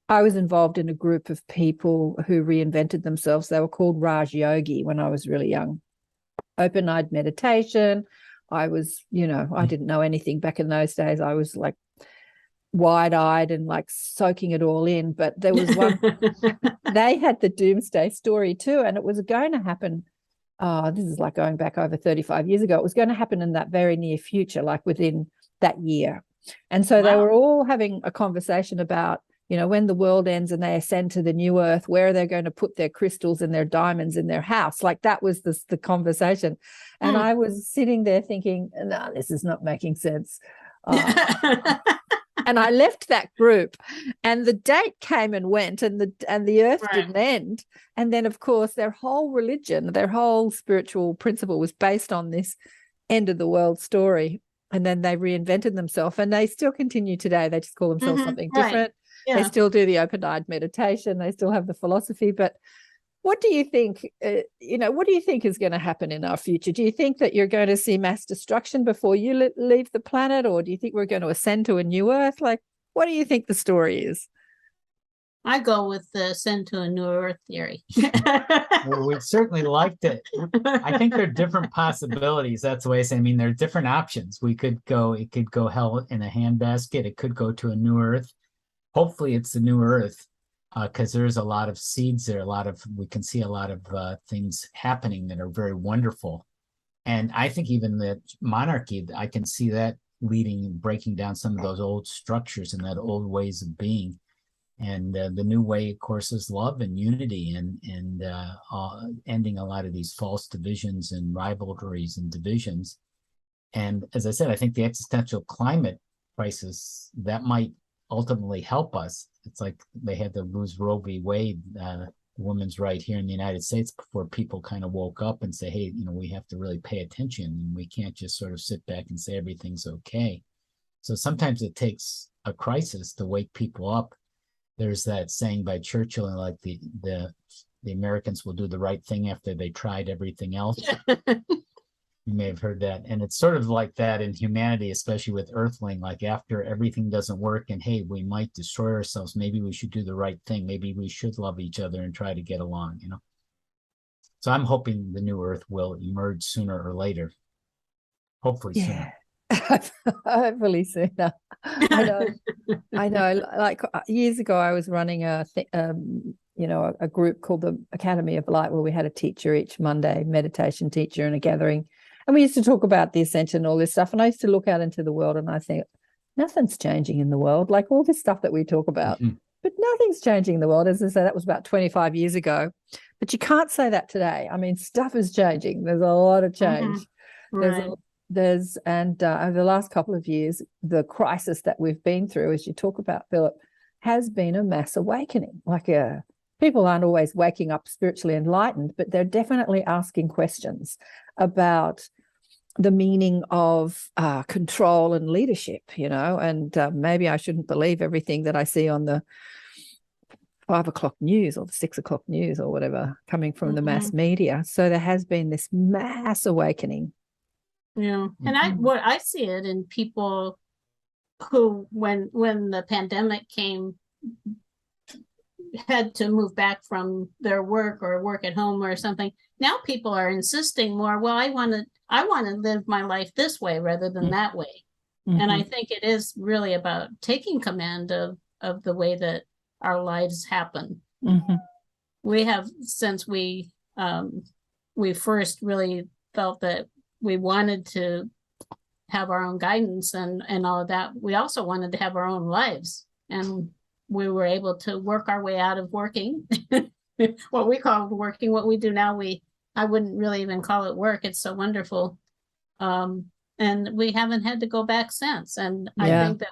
I was involved in a group of people who reinvented themselves. They were called Raj Yogi when I was really young. Open-eyed meditation. I was, I didn't know anything back in those days. I was like wide-eyed and like soaking it all in. But there was one, they had the doomsday story too, and it was going to happen. This is like going back over 35 years ago. It was going to happen in that very near future, like within that year. And so They were all having a conversation about, when the world ends and they ascend to the new earth, where are they going to put their crystals and their diamonds in their house? Like that was the conversation. And I was sitting there thinking, no, this is not making sense. And I left that group, and the date came and went, and the earth didn't end. And then, of course, their whole religion, their whole spiritual principle was based on this end of the world story. And then they reinvented themselves, and they still continue today. They just call themselves something different. Yeah. They still do the open-eyed meditation. They still have the philosophy. But what do you think, what do you think is going to happen in our future? Do you think that you're going to see mass destruction before you leave the planet? Or do you think we're going to ascend to a new earth? Like, what do you think the story is? I go with the ascend to a new earth theory. Well, we'd certainly like to. I think there are different possibilities. That's the way I say. I mean, there are different options. It could go hell in a handbasket. It could go to a new earth. Hopefully it's the new earth, because there's a lot of seeds there. We can see a lot of things happening that are very wonderful. And I think even the monarchy, I can see that breaking down some of those old structures and that old ways of being. And the new way, of course, is love and unity and ending a lot of these false divisions and rivalries and divisions. And as I said, I think the existential climate crisis, that might ultimately help us. It's like they had to lose Roe v. Wade, women's right here in the United States, before people kind of woke up and say, hey, we have to really pay attention, and we can't just sort of sit back and say everything's okay. So sometimes it takes a crisis to wake people up. There's that saying by Churchill, like the Americans will do the right thing after they tried everything else. You may have heard that. And it's sort of like that in humanity, especially with Earthling, like after everything doesn't work and, hey, we might destroy ourselves. Maybe we should do the right thing. Maybe we should love each other and try to get along, you know? So I'm hoping the new Earth will emerge sooner or later. Hopefully sooner. Hopefully sooner. I know. Like years ago, I was running a group called the Academy of Light, where we had a teacher each Monday, meditation teacher, and a gathering. And we used to talk about the Ascension and all this stuff. And I used to look out into the world and I think, nothing's changing in the world. Like all this stuff that we talk about, but nothing's changing in the world. As I say, that was about 25 years ago. But you can't say that today. I mean, stuff is changing. There's a lot of change. Right. Over the last couple of years, the crisis that we've been through, as you talk about, Phillip, has been a mass awakening. Like people aren't always waking up spiritually enlightened, but they're definitely asking questions about the meaning of control and leadership, you know, and maybe I shouldn't believe everything that I see on the 5 o'clock news or the 6 o'clock news or whatever coming from the mass media. So there has been this mass awakening. Yeah. And I see it in people who, when the pandemic came, had to move back from their work or work at home or something. Now people are insisting more, well, I want to live my life this way rather than that way. And I think it is really about taking command of the way that our lives happen. We have, since we first really felt that we wanted to have our own guidance and all of that, we also wanted to have our own lives. And we were able to work our way out of working, what we call working. What we do now, I wouldn't really even call it work. It's so wonderful. And we haven't had to go back since. And I think that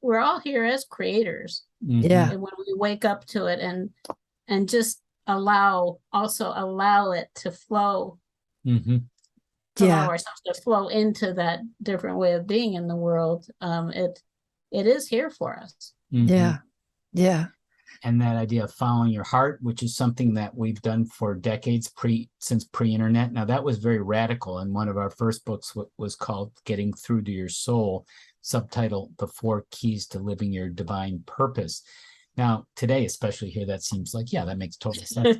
we're all here as creators. Yeah. And when we wake up to it and just allow it to flow, allow ourselves to flow into that different way of being in the world, it is here for us. Yeah. And that idea of following your heart, which is something that we've done for decades, since pre-internet. Now, that was very radical. And one of our first books was called Getting Through to Your Soul, subtitled The 4 Keys to Living Your Divine Purpose. Now, today, especially here, that seems like, that makes total sense.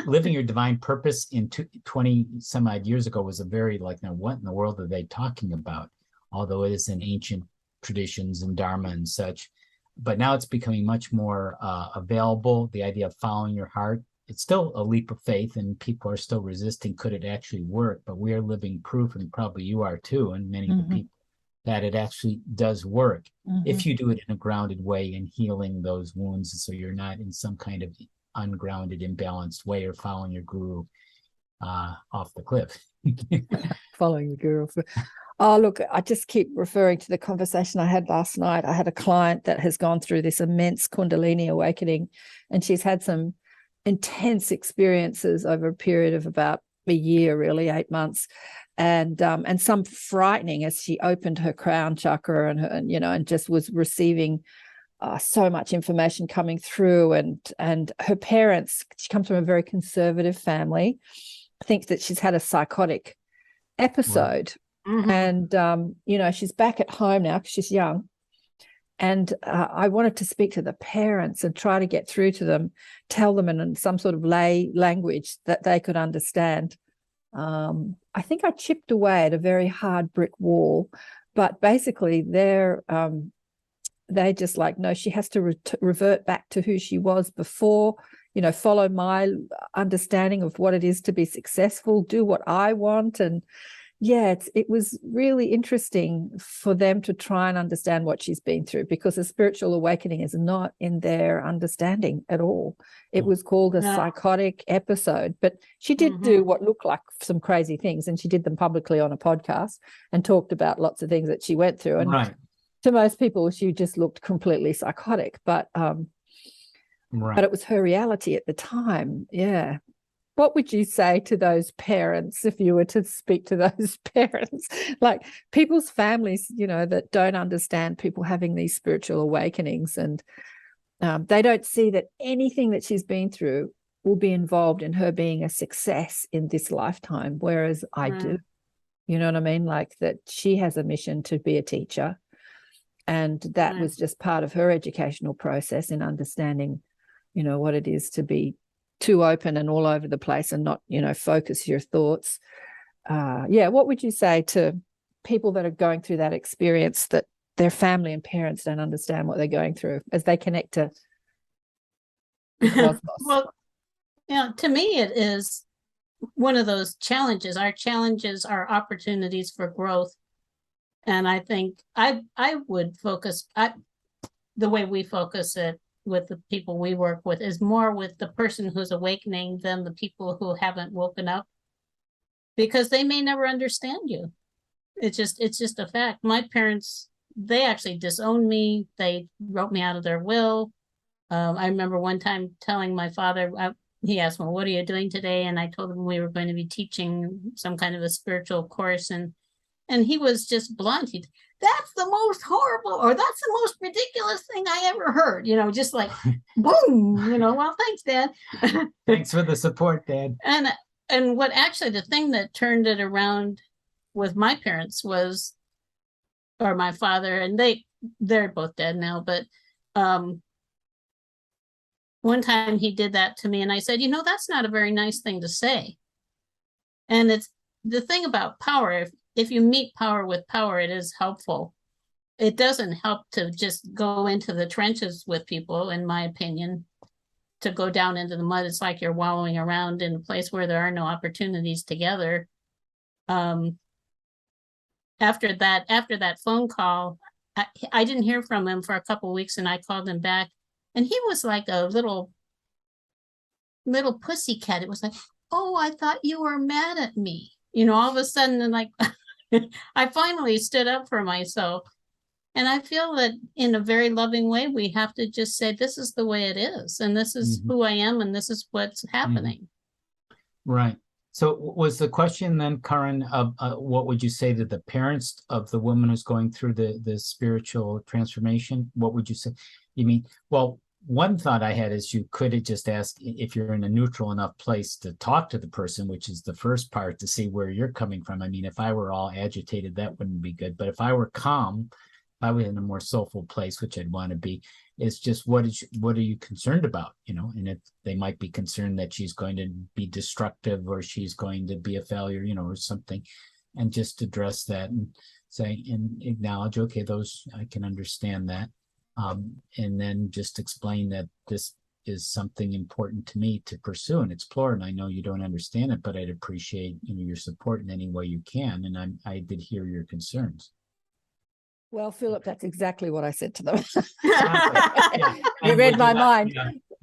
Living your divine purpose in 20 some odd years ago was a very now what in the world are they talking about? Although it is in ancient traditions and Dharma and such. But now it's becoming much more available. The idea of following your heart, it's still a leap of faith and people are still resisting. Could it actually work? But we are living proof, and probably you are too, and many of the people, that it actually does work if you do it in a grounded way and healing those wounds. So you're not in some kind of ungrounded, imbalanced way or following your guru off the cliff. Following the guru. Oh, look, I just keep referring to the conversation I had last night. I had a client that has gone through this immense Kundalini awakening, and she's had some intense experiences over a period of about a year, really, 8 months, and some frightening as she opened her crown chakra and just was receiving so much information coming through, and her parents, she comes from a very conservative family, thinks that she's had a psychotic episode. Right. And, she's back at home now because she's young. And I wanted to speak to the parents and try to get through to them, tell them in some sort of lay language that they could understand. I think I chipped away at a very hard brick wall, but basically they just no, she has to revert back to who she was before, follow my understanding of what it is to be successful, do what I want. And it was really interesting for them to try and understand what she's been through, because a spiritual awakening is not in their understanding at all. It was called a psychotic episode, but she did do what looked like some crazy things, and she did them publicly on a podcast and talked about lots of things that she went through. And to most people, she just looked completely psychotic, but it was her reality at the time. Yeah. What would you say to those parents if you were to speak to those parents, people's families, that don't understand people having these spiritual awakenings? And They don't see that anything that she's been through will be involved in her being a success in this lifetime, whereas I do. You know what I mean? Like that she has a mission to be a teacher, and that was just part of her educational process in understanding, you know, what it is to be too open and all over the place and not, you know, focus your thoughts. What would you say to people that are going through that experience, that their family and parents don't understand what they're going through as they connect to the cosmos? Well, to me, it is one of those challenges. Our challenges are opportunities for growth. And I think I would focus, the way we focus it with the people we work with is more with the person who's awakening than the people who haven't woken up, because they may never understand you. It's just a fact. My parents, they actually disowned me. They wrote me out of their will. I remember one time telling my father, he asked me, what are you doing today? And I told him we were going to be teaching some kind of a spiritual course. And he was just blunt. That's the most horrible, or that's the most ridiculous thing I ever heard, you know, just like, boom, you know, well, thanks, Dad. Thanks for the support, Dad. And what actually the thing that turned it around with my parents was, or my father, and they're both dead now, but one time he did that to me and I said, you know, that's not a very nice thing to say. And it's the thing about power. If you meet power with power, it is helpful. It doesn't help to just go into the trenches with people, in my opinion, to go down into the mud. It's like you're wallowing around in a place where there are no opportunities together. After that phone call, I didn't hear from him for a couple of weeks, and I called him back. And he was like a little pussycat. It was like, oh, I thought you were mad at me. You know, all of a sudden, and like, I finally stood up for myself. And I feel that in a very loving way, we have to just say, this is the way it is. And this is who I am. And this is what's happening. Right. So was the question then, Karen, what would you say to the parents of the woman who's going through the spiritual transformation? What would you say? You mean, well, one thought I had is you could have just asked if you're in a neutral enough place to talk to the person, which is the first part, to see where you're coming from. I mean, if I were all agitated, that wouldn't be good. But if I were calm, if I was in a more soulful place, which I'd want to be, it's just what are you concerned about? You know, and if they might be concerned that she's going to be destructive or she's going to be a failure, you know, or something, and just address that and say and acknowledge, okay, those I can understand that. And then just explain that this is something important to me to pursue and explore. And I know you don't understand it, but I'd appreciate, you know, your support in any way you can. And I did hear your concerns. Well, Philip, that's exactly what I said to them. Yeah. You read my mind.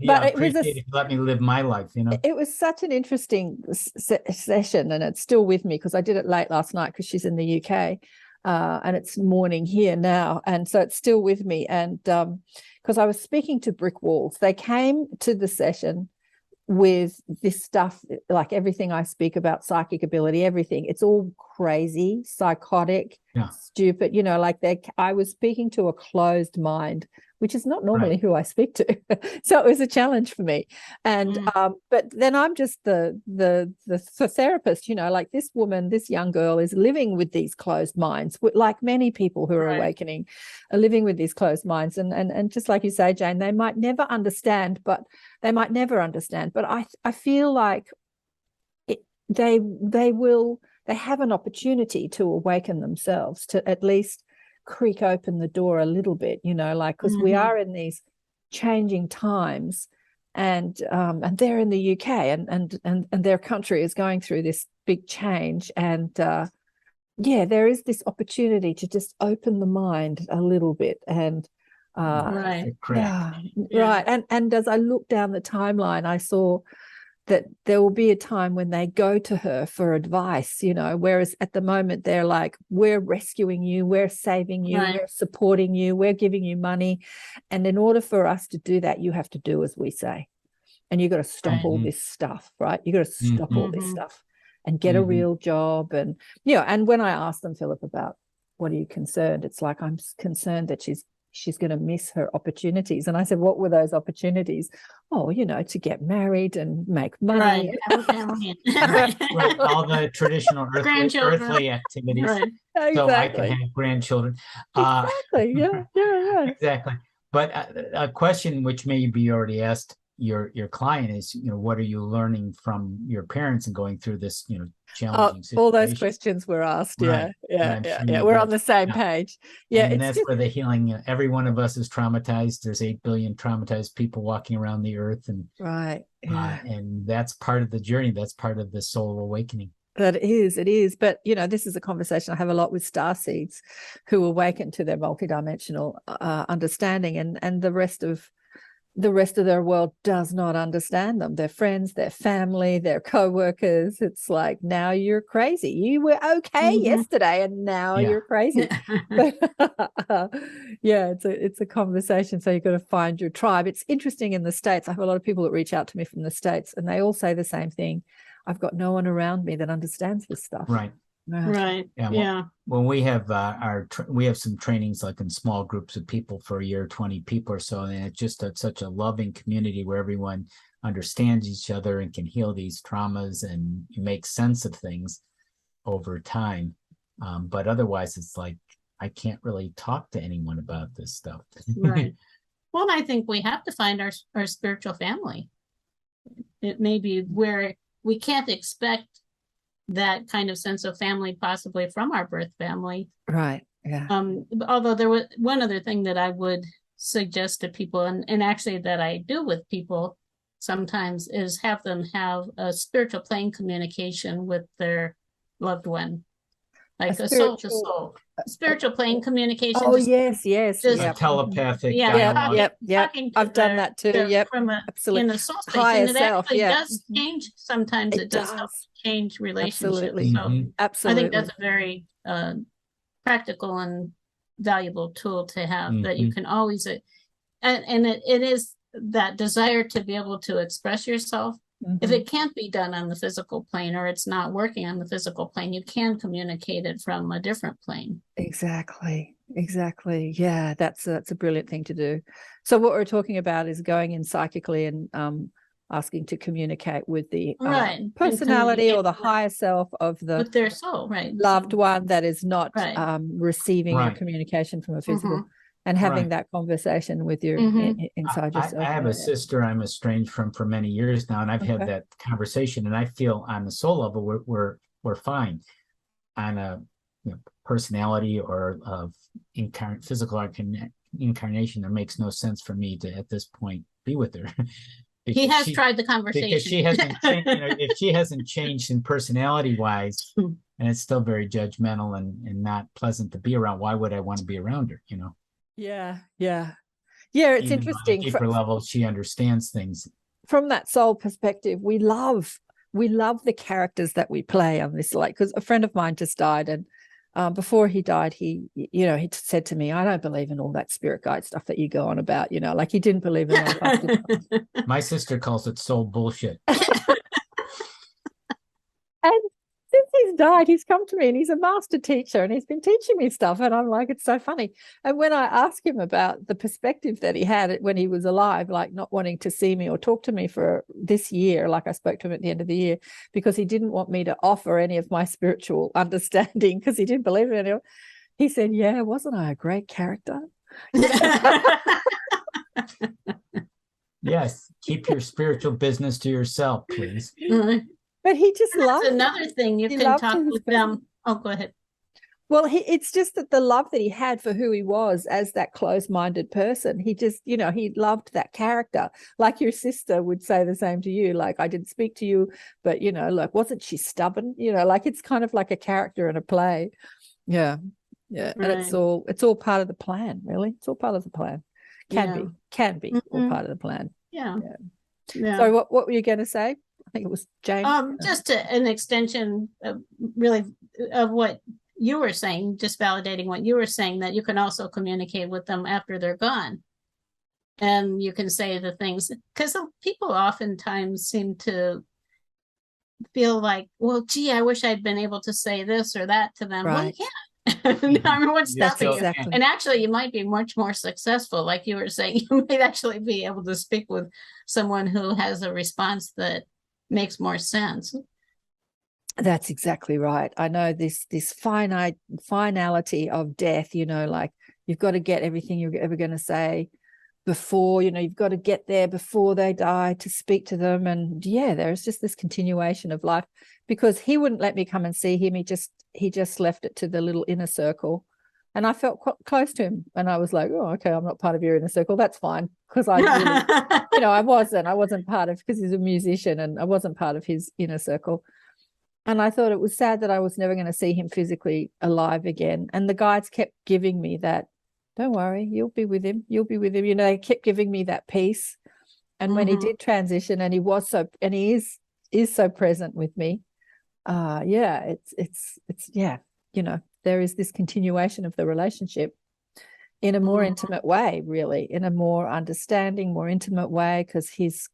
But it was if you let me live my life, you know. It was such an interesting session, and it's still with me because I did it late last night because she's in the UK. And it's morning here now. And so it's still with me. And because I was speaking to brick walls, they came to the session with this stuff, like everything I speak about, psychic ability, everything. It's all crazy, psychotic, stupid, you know, like I was speaking to a closed mind, which is not normally who I speak to. So it was a challenge for me. And but then I'm just the therapist, you know, like this woman, this young girl is living with these closed minds, like many people who are awakening are living with these closed minds. And just like you say, Jane, they might never understand, but I feel like they have an opportunity to awaken themselves, to at least creak open the door a little bit, you know, like, because we are in these changing times, and they're in the UK, and their country is going through this big change, and there is this opportunity to just open the mind a little bit, and and as I looked down the timeline, I saw that there will be a time when they go to her for advice, you know, whereas at the moment they're like, we're rescuing you, we're saving you, we're supporting you, we're giving you money. And in order for us to do that, you have to do as we say. And you got to stop all this stuff, right? You got to stop all this stuff and get a real job. And, you know, and when I asked them, Philip, about what are you concerned? It's like, I'm concerned that she's she's going to miss her opportunities. And I said, what were those opportunities? Oh, to get married and make money. Right. Have a family. Right. Right. All the traditional earthly activities. Right. Exactly. So I can have grandchildren. Exactly. Yeah. Exactly. But a question which maybe you already asked your client is, what are you learning from your parents and going through this, challenging situation? All those questions were asked. Right. Yeah. We're on the same page. Yeah. And that's where the healing, every one of us is traumatized. There's 8 billion traumatized people walking around the earth. And right. Yeah. And that's part of the journey. That's part of the soul awakening. That it is. But, this is a conversation I have a lot with starseeds who awaken to their multidimensional understanding, and the rest of their world does not understand them. Their friends, their family, their co-workers. It's like, now you're crazy. You were okay yesterday and now you're crazy. It's a conversation. So you've got to find your tribe. It's interesting in the States. I have a lot of people that reach out to me from the States, and they all say the same thing. I've got no one around me that understands this stuff. Right. Right. Yeah. When we have we have some trainings like in small groups of people for a year, 20 people or so, and it's just such a loving community where everyone understands each other and can heal these traumas and make sense of things over time. But otherwise, it's like I can't really talk to anyone about this stuff. Right. Well, I think we have to find our spiritual family. It may be where we can't expect that kind of sense of family possibly from our birth family. Right. Yeah. Although there was one other thing that I would suggest to people, and actually that I do with people sometimes, is have them have a spiritual plane communication with their loved one. Like a soul to soul. Spiritual plane communication. Oh, yes. Like telepathic dialogue. Yep. I've done that too. Yep. From absolutely. In the soul space. Higher and it self. actually does change. Sometimes it does help change relationships. Absolutely. So Absolutely. I think that's a very practical and valuable tool to have, that you can always, and it is that desire to be able to express yourself. If it can't be done on the physical plane, or it's not working on the physical plane, you can communicate it from a different plane. Exactly. Yeah, that's a brilliant thing to do. So what we're talking about is going in psychically and asking to communicate with the personality or the higher self of with their soul, loved one that is not receiving your communication from a physical. And having that conversation with your inside yourself. I have a sister I'm estranged from for many years now, and I've had that conversation, and I feel on the soul level we're fine. On a personality or of physical incarnation, there makes no sense for me to at this point be with her. He has tried the conversation because she hasn't changed, if she hasn't changed in personality wise, and it's still very judgmental and not pleasant to be around. Why would I want to be around her? Yeah. It's even interesting. On a deeper level, she understands things. From that soul perspective, we love the characters that we play on this. Like, because a friend of mine just died, and before he died, he said to me, "I don't believe in all that spirit guide stuff that you go on about." Like he didn't believe in that. My sister calls it soul bullshit. And since he's died, he's come to me, and he's a master teacher, and he's been teaching me stuff, and I'm like, it's so funny. And when I ask him about the perspective that he had when he was alive, like not wanting to see me or talk to me for this year, like I spoke to him at the end of the year, because he didn't want me to offer any of my spiritual understanding because he didn't believe in it. He said, "Yeah, wasn't I a great character?" Yes, keep your spiritual business to yourself, please. But he just loved. Another thing you can talk with them. Oh, go ahead. Well, it's just that the love that he had for who he was as that closed-minded person, he just, he loved that character. Like your sister would say the same to you. Like, I didn't speak to you, but, like, wasn't she stubborn? Like, it's kind of like a character in a play. Yeah. Right. And it's all part of the plan, really. It's all part of the plan. Can be all part of the plan. Yeah. So what were you going to say? I think it was Jane. Just an extension of what you were saying, just validating what you were saying, that you can also communicate with them after they're gone. And you can say the things, because people oftentimes seem to feel like, well, gee, I wish I'd been able to say this or that to them. Right. Well, you can't. I mean, what's You're stopping still- you? Exactly. And actually, you might be much more successful. Like you were saying, you might actually be able to speak with someone who has a response that makes more sense. That's exactly right. I know this finality of death, like you've got to get everything you're ever going to say before, you've got to get there before they die to speak to them. And yeah, there's just this continuation of life, because he wouldn't let me come and see him. He just left it to the little inner circle. And I felt quite close to him. And I was like, oh, okay, I'm not part of your inner circle. That's fine. Because I really, I wasn't part of, because he's a musician, and I wasn't part of his inner circle. And I thought it was sad that I was never going to see him physically alive again. And the guides kept giving me that, don't worry, you'll be with him. You'll be with him. They kept giving me that peace. And when he did transition, and he is so present with me, it's there is this continuation of the relationship in a more intimate way, really, in a more understanding, more intimate way, because he's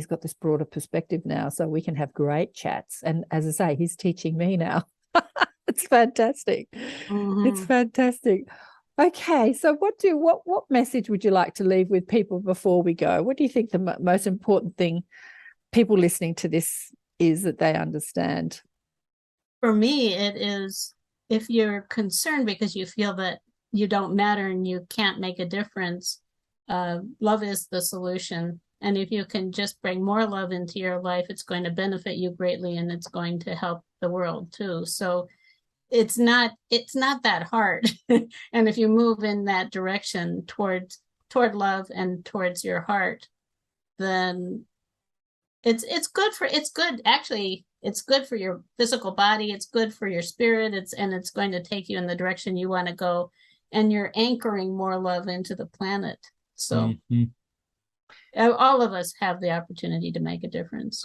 got this broader perspective now, so we can have great chats. And as I say, he's teaching me now. It's fantastic. It's fantastic. Okay, so what message would you like to leave with people before we go? What do you think the most important thing people listening to this is that they understand? For me, it is, if you're concerned because you feel that you don't matter and you can't make a difference, love is the solution. And if you can just bring more love into your life, it's going to benefit you greatly, and it's going to help the world too. So it's not that hard. And if you move in that direction toward love and towards your heart, then it's good for your physical body, it's good for your spirit, it's going to take you in the direction you want to go, and you're anchoring more love into the planet. So all of us have the opportunity to make a difference.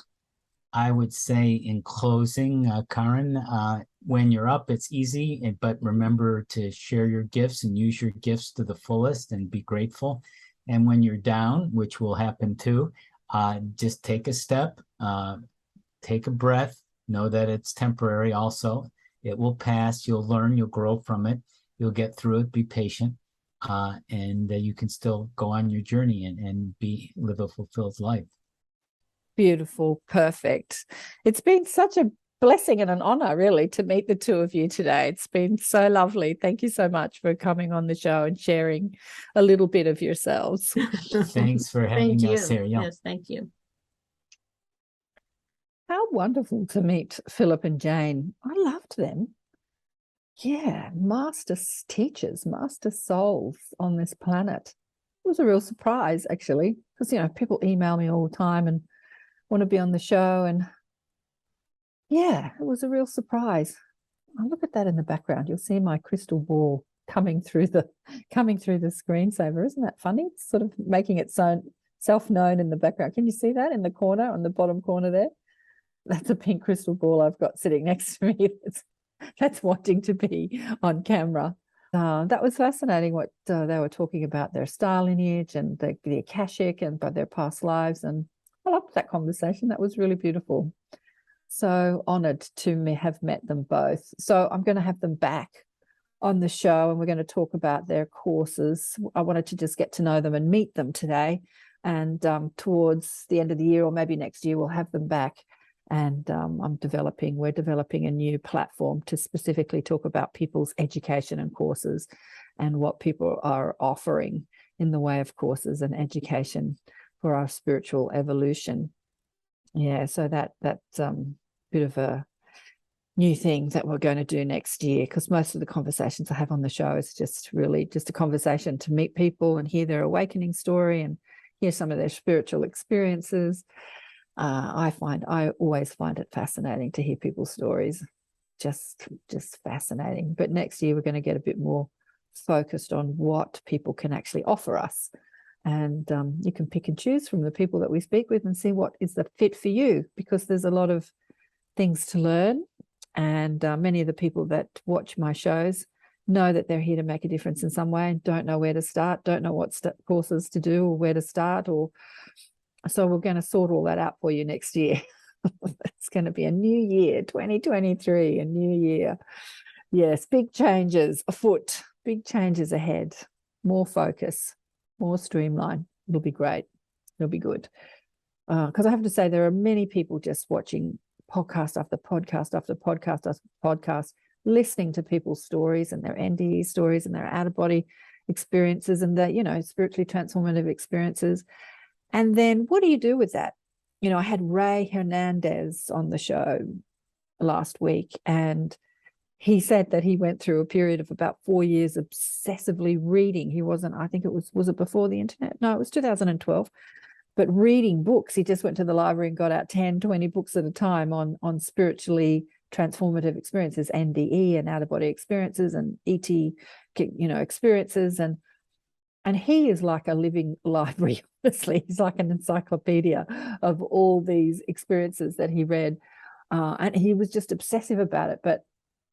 I would say in closing, Karen, when you're up, it's easy, but remember to share your gifts and use your gifts to the fullest and be grateful. And when you're down, which will happen too, just take a step, take a breath, know that it's temporary also. It will pass, you'll learn, you'll grow from it, you'll get through it, be patient, and you can still go on your journey and live a fulfilled life. Beautiful. Perfect. It's been such a blessing and an honor, really, to meet the two of you today. It's been so lovely. Thank you so much for coming on the show and sharing a little bit of yourselves. Thanks for having us here. Yeah. Yes, thank you. How wonderful to meet Phillip and Jane. I loved them. Yeah, master teachers, master souls on this planet. It was a real surprise, actually, because, people email me all the time and want to be on the show, and yeah, it was a real surprise. Oh, look at that in the background. You'll see my crystal ball coming through the screensaver. Isn't that funny? It's sort of making its own self-known in the background. Can you see that in the corner, on the bottom corner there? That's a pink crystal ball I've got sitting next to me. That's wanting to be on camera. That was fascinating what they were talking about, their star lineage and the Akashic and by their past lives. And I loved that conversation. That was really beautiful. So honored to have met them both. So I'm going to have them back on the show, and we're going to talk about their courses. I wanted to just get to know them and meet them today. And towards the end of the year, or maybe next year, we'll have them back. And we're developing a new platform to specifically talk about people's education and courses and what people are offering in the way of courses and education for our spiritual evolution. Yeah, so that's bit of a new thing that we're going to do next year, because most of the conversations I have on the show is just a conversation to meet people and hear their awakening story and hear some of their spiritual experiences. I always find it fascinating to hear people's stories, just fascinating. But next year we're going to get a bit more focused on what people can actually offer us. And you can pick and choose from the people that we speak with and see what is the fit for you, because there's a lot of things to learn. And many of the people that watch my shows know that they're here to make a difference in some way and don't know where to start, don't know what courses to do or where to start. So we're going to sort all that out for you next year. It's going to be a new year, 2023, a new year. Yes, big changes afoot, big changes ahead, more focus, more streamline. It'll be great. It'll be good. Because I have to say, there are many people just watching podcast after podcast after podcast after podcast, listening to people's stories and their NDE stories and their out-of-body experiences and the, spiritually transformative experiences. And then what do you do with that? I had Ray Hernandez on the show last week, and he said that he went through a period of about 4 years obsessively reading. He wasn't, I think it was it before the internet? No, it was 2012. But reading books, he just went to the library and got out 10, 20 books at a time on spiritually transformative experiences, NDE and out-of-body experiences and ET, experiences. And he is like a living library, honestly. He's like an encyclopedia of all these experiences that he read. And he was just obsessive about it. But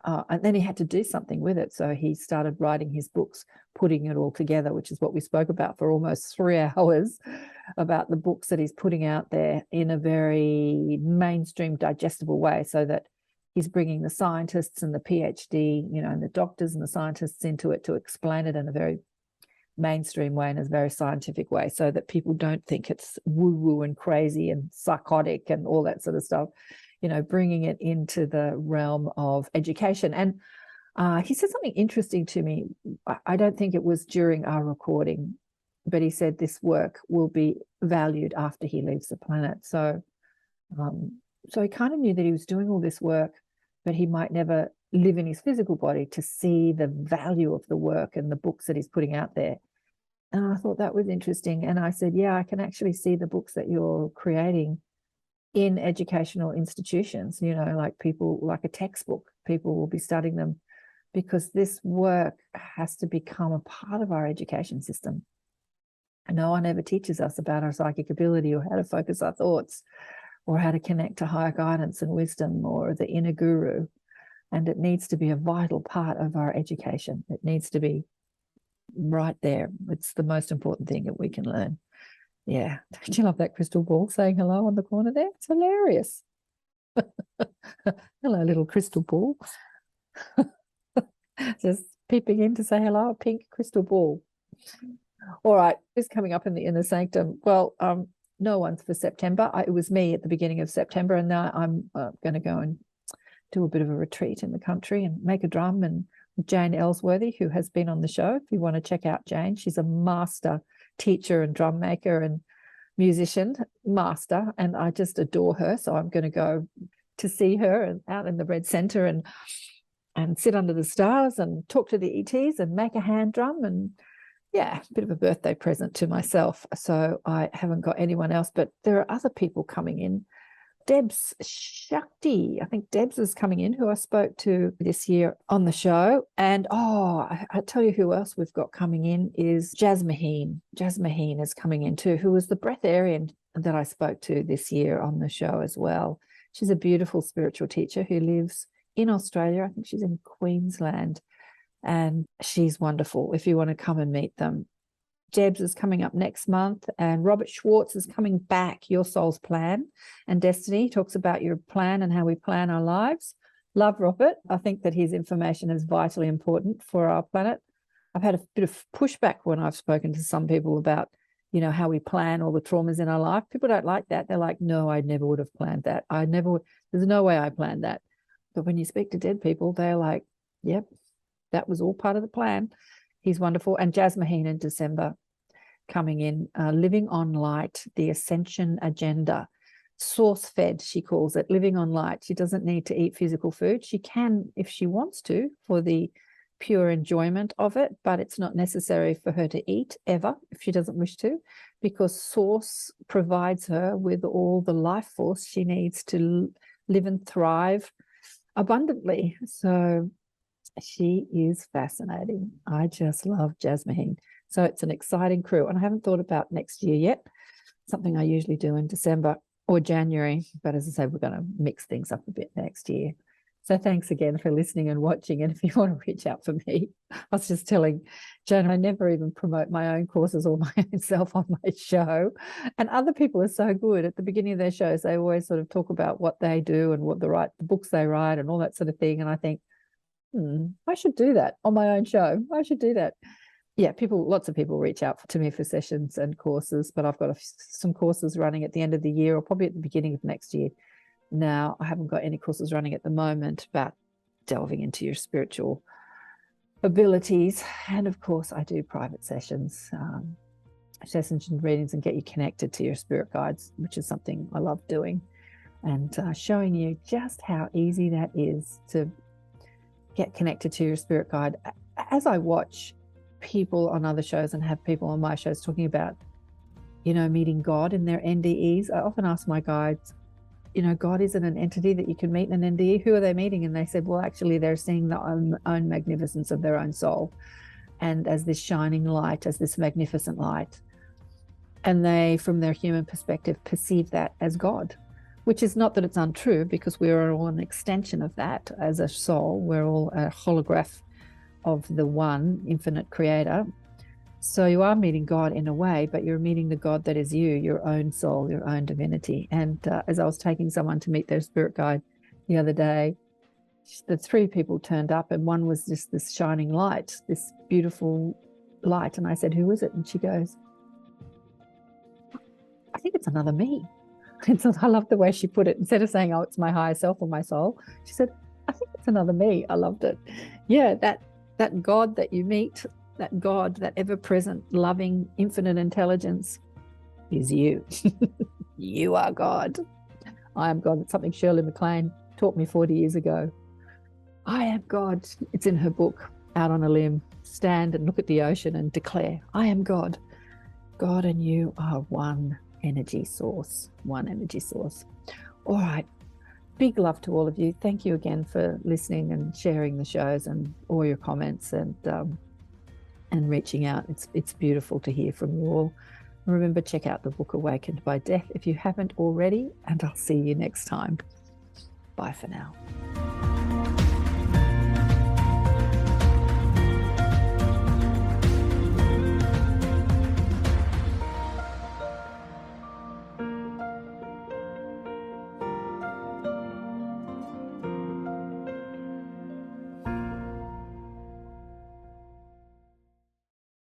and then he had to do something with it. So he started writing his books, putting it all together, which is what we spoke about for almost 3 hours, about the books that he's putting out there in a very mainstream, digestible way, so that he's bringing the scientists and the PhD, and the doctors and the scientists into it to explain it in a very mainstream way and a very scientific way, so that people don't think it's woo-woo and crazy and psychotic and all that sort of stuff. Bringing it into the realm of education. And he said something interesting to me. I don't think it was during our recording, but he said this work will be valued after he leaves the planet. So he kind of knew that he was doing all this work, but he might never live in his physical body to see the value of the work and the books that he's putting out there. And I thought that was interesting. And I said, yeah, I can actually see the books that you're creating in educational institutions, like a textbook. People will be studying them because this work has to become a part of our education system. And no one ever teaches us about our psychic ability or how to focus our thoughts or how to connect to higher guidance and wisdom or the inner guru. And it needs to be a vital part of our education. It needs to be right there. It's the most important thing that we can learn. Yeah. Don't you love that crystal ball saying hello on the corner there? It's hilarious. Hello, little crystal ball. Just peeping in to say hello, a pink crystal ball. All right. Who's coming up in the inner sanctum? Well, no one's for September. It was me at the beginning of September, and now I'm going to go and do a bit of a retreat in the country and make a drum. And Jane Ellsworthy, who has been on the show, if you want to check out Jane, she's a master teacher and drum maker and musician, master, and I just adore her. So I'm going to go to see her and out in the Red Centre and sit under the stars and talk to the ETs and make a hand drum, and yeah, a bit of a birthday present to myself. So I haven't got anyone else, but there are other people coming in. Debs Shakti, I think Debs is coming in, who I spoke to this year on the show. And I tell you who else we've got coming in is Jasmaheen. Jasmaheen is coming in too, who was the breatharian that I spoke to this year on the show as well. She's a beautiful spiritual teacher who lives in Australia. I think she's in Queensland, and she's wonderful if you want to come and meet them. Debs is coming up next month, and Robert Schwartz is coming back, Your Soul's Plan and Destiny. He talks about your plan and how we plan our lives. Love Robert. I think that his information is vitally important for our planet. I've had a bit of pushback when I've spoken to some people about, how we plan all the traumas in our life. People don't like that. They're like, no, I never would have planned that. There's no way I planned that. But when you speak to dead people, they're like, yep, that was all part of the plan. He's wonderful. And Jasmaheen in December coming in, Living on Light, the Ascension Agenda. Source fed, she calls it, living on light. She doesn't need to eat physical food. She can, if she wants to, for the pure enjoyment of it, but it's not necessary for her to eat ever if she doesn't wish to, because Source provides her with all the life force she needs to live and thrive abundantly. So she is fascinating. I just love Jasmaheen. So it's an exciting crew. And I haven't thought about next year yet, something I usually do in December or January. But as I say, we're going to mix things up a bit next year. So thanks again for listening and watching. And if you want to reach out for me, I was just telling Joan, I never even promote my own courses or my own self on my show. And other people are so good. At the beginning of their shows, they always sort of talk about what they do and what the books they write and all that sort of thing. And I think, I should do that on my own show. I should do that. Yeah, lots of people reach out to me for sessions and courses, but I've got some courses running at the end of the year or probably at the beginning of next year. Now, I haven't got any courses running at the moment, but delving into your spiritual abilities. And of course, I do private sessions, sessions and readings, and get you connected to your spirit guides, which is something I love doing, and showing you just how easy that is to get connected to your spirit guide. As I watch people on other shows and have people on my shows talking about, meeting God in their NDEs, I often ask my guides, God isn't an entity that you can meet in an NDE. Who are they meeting? And they said, well, actually, they're seeing the own magnificence of their own soul, and as this shining light, as this magnificent light. And they, from their human perspective, perceive that as God, which is not that it's untrue, because we are all an extension of that as a soul. We're all a holograph of the one infinite creator. So you are meeting God in a way, but you're meeting the God that is you, your own soul, your own divinity. And as I was taking someone to meet their spirit guide the other day, the 3 people turned up, and one was just this shining light, this beautiful light. And I said, who is it? And she goes, I think it's another me. And so I love the way she put it. Instead of saying, oh, it's my higher self or my soul, she said, I think it's another me. I loved it. Yeah, that God that you meet, that God, that ever-present, loving, infinite intelligence is you. You are God. I am God. It's something Shirley MacLaine taught me 40 years ago. I am God. It's in her book, Out on a Limb. Stand and look at the ocean and declare, I am God. God and you are one energy source. One energy source. All right. Big love to all of you. Thank you again for listening and sharing the shows and all your comments and reaching out. It's beautiful to hear from you all. Remember, check out the book Awakened by Death if you haven't already, and I'll see you next time. Bye for now.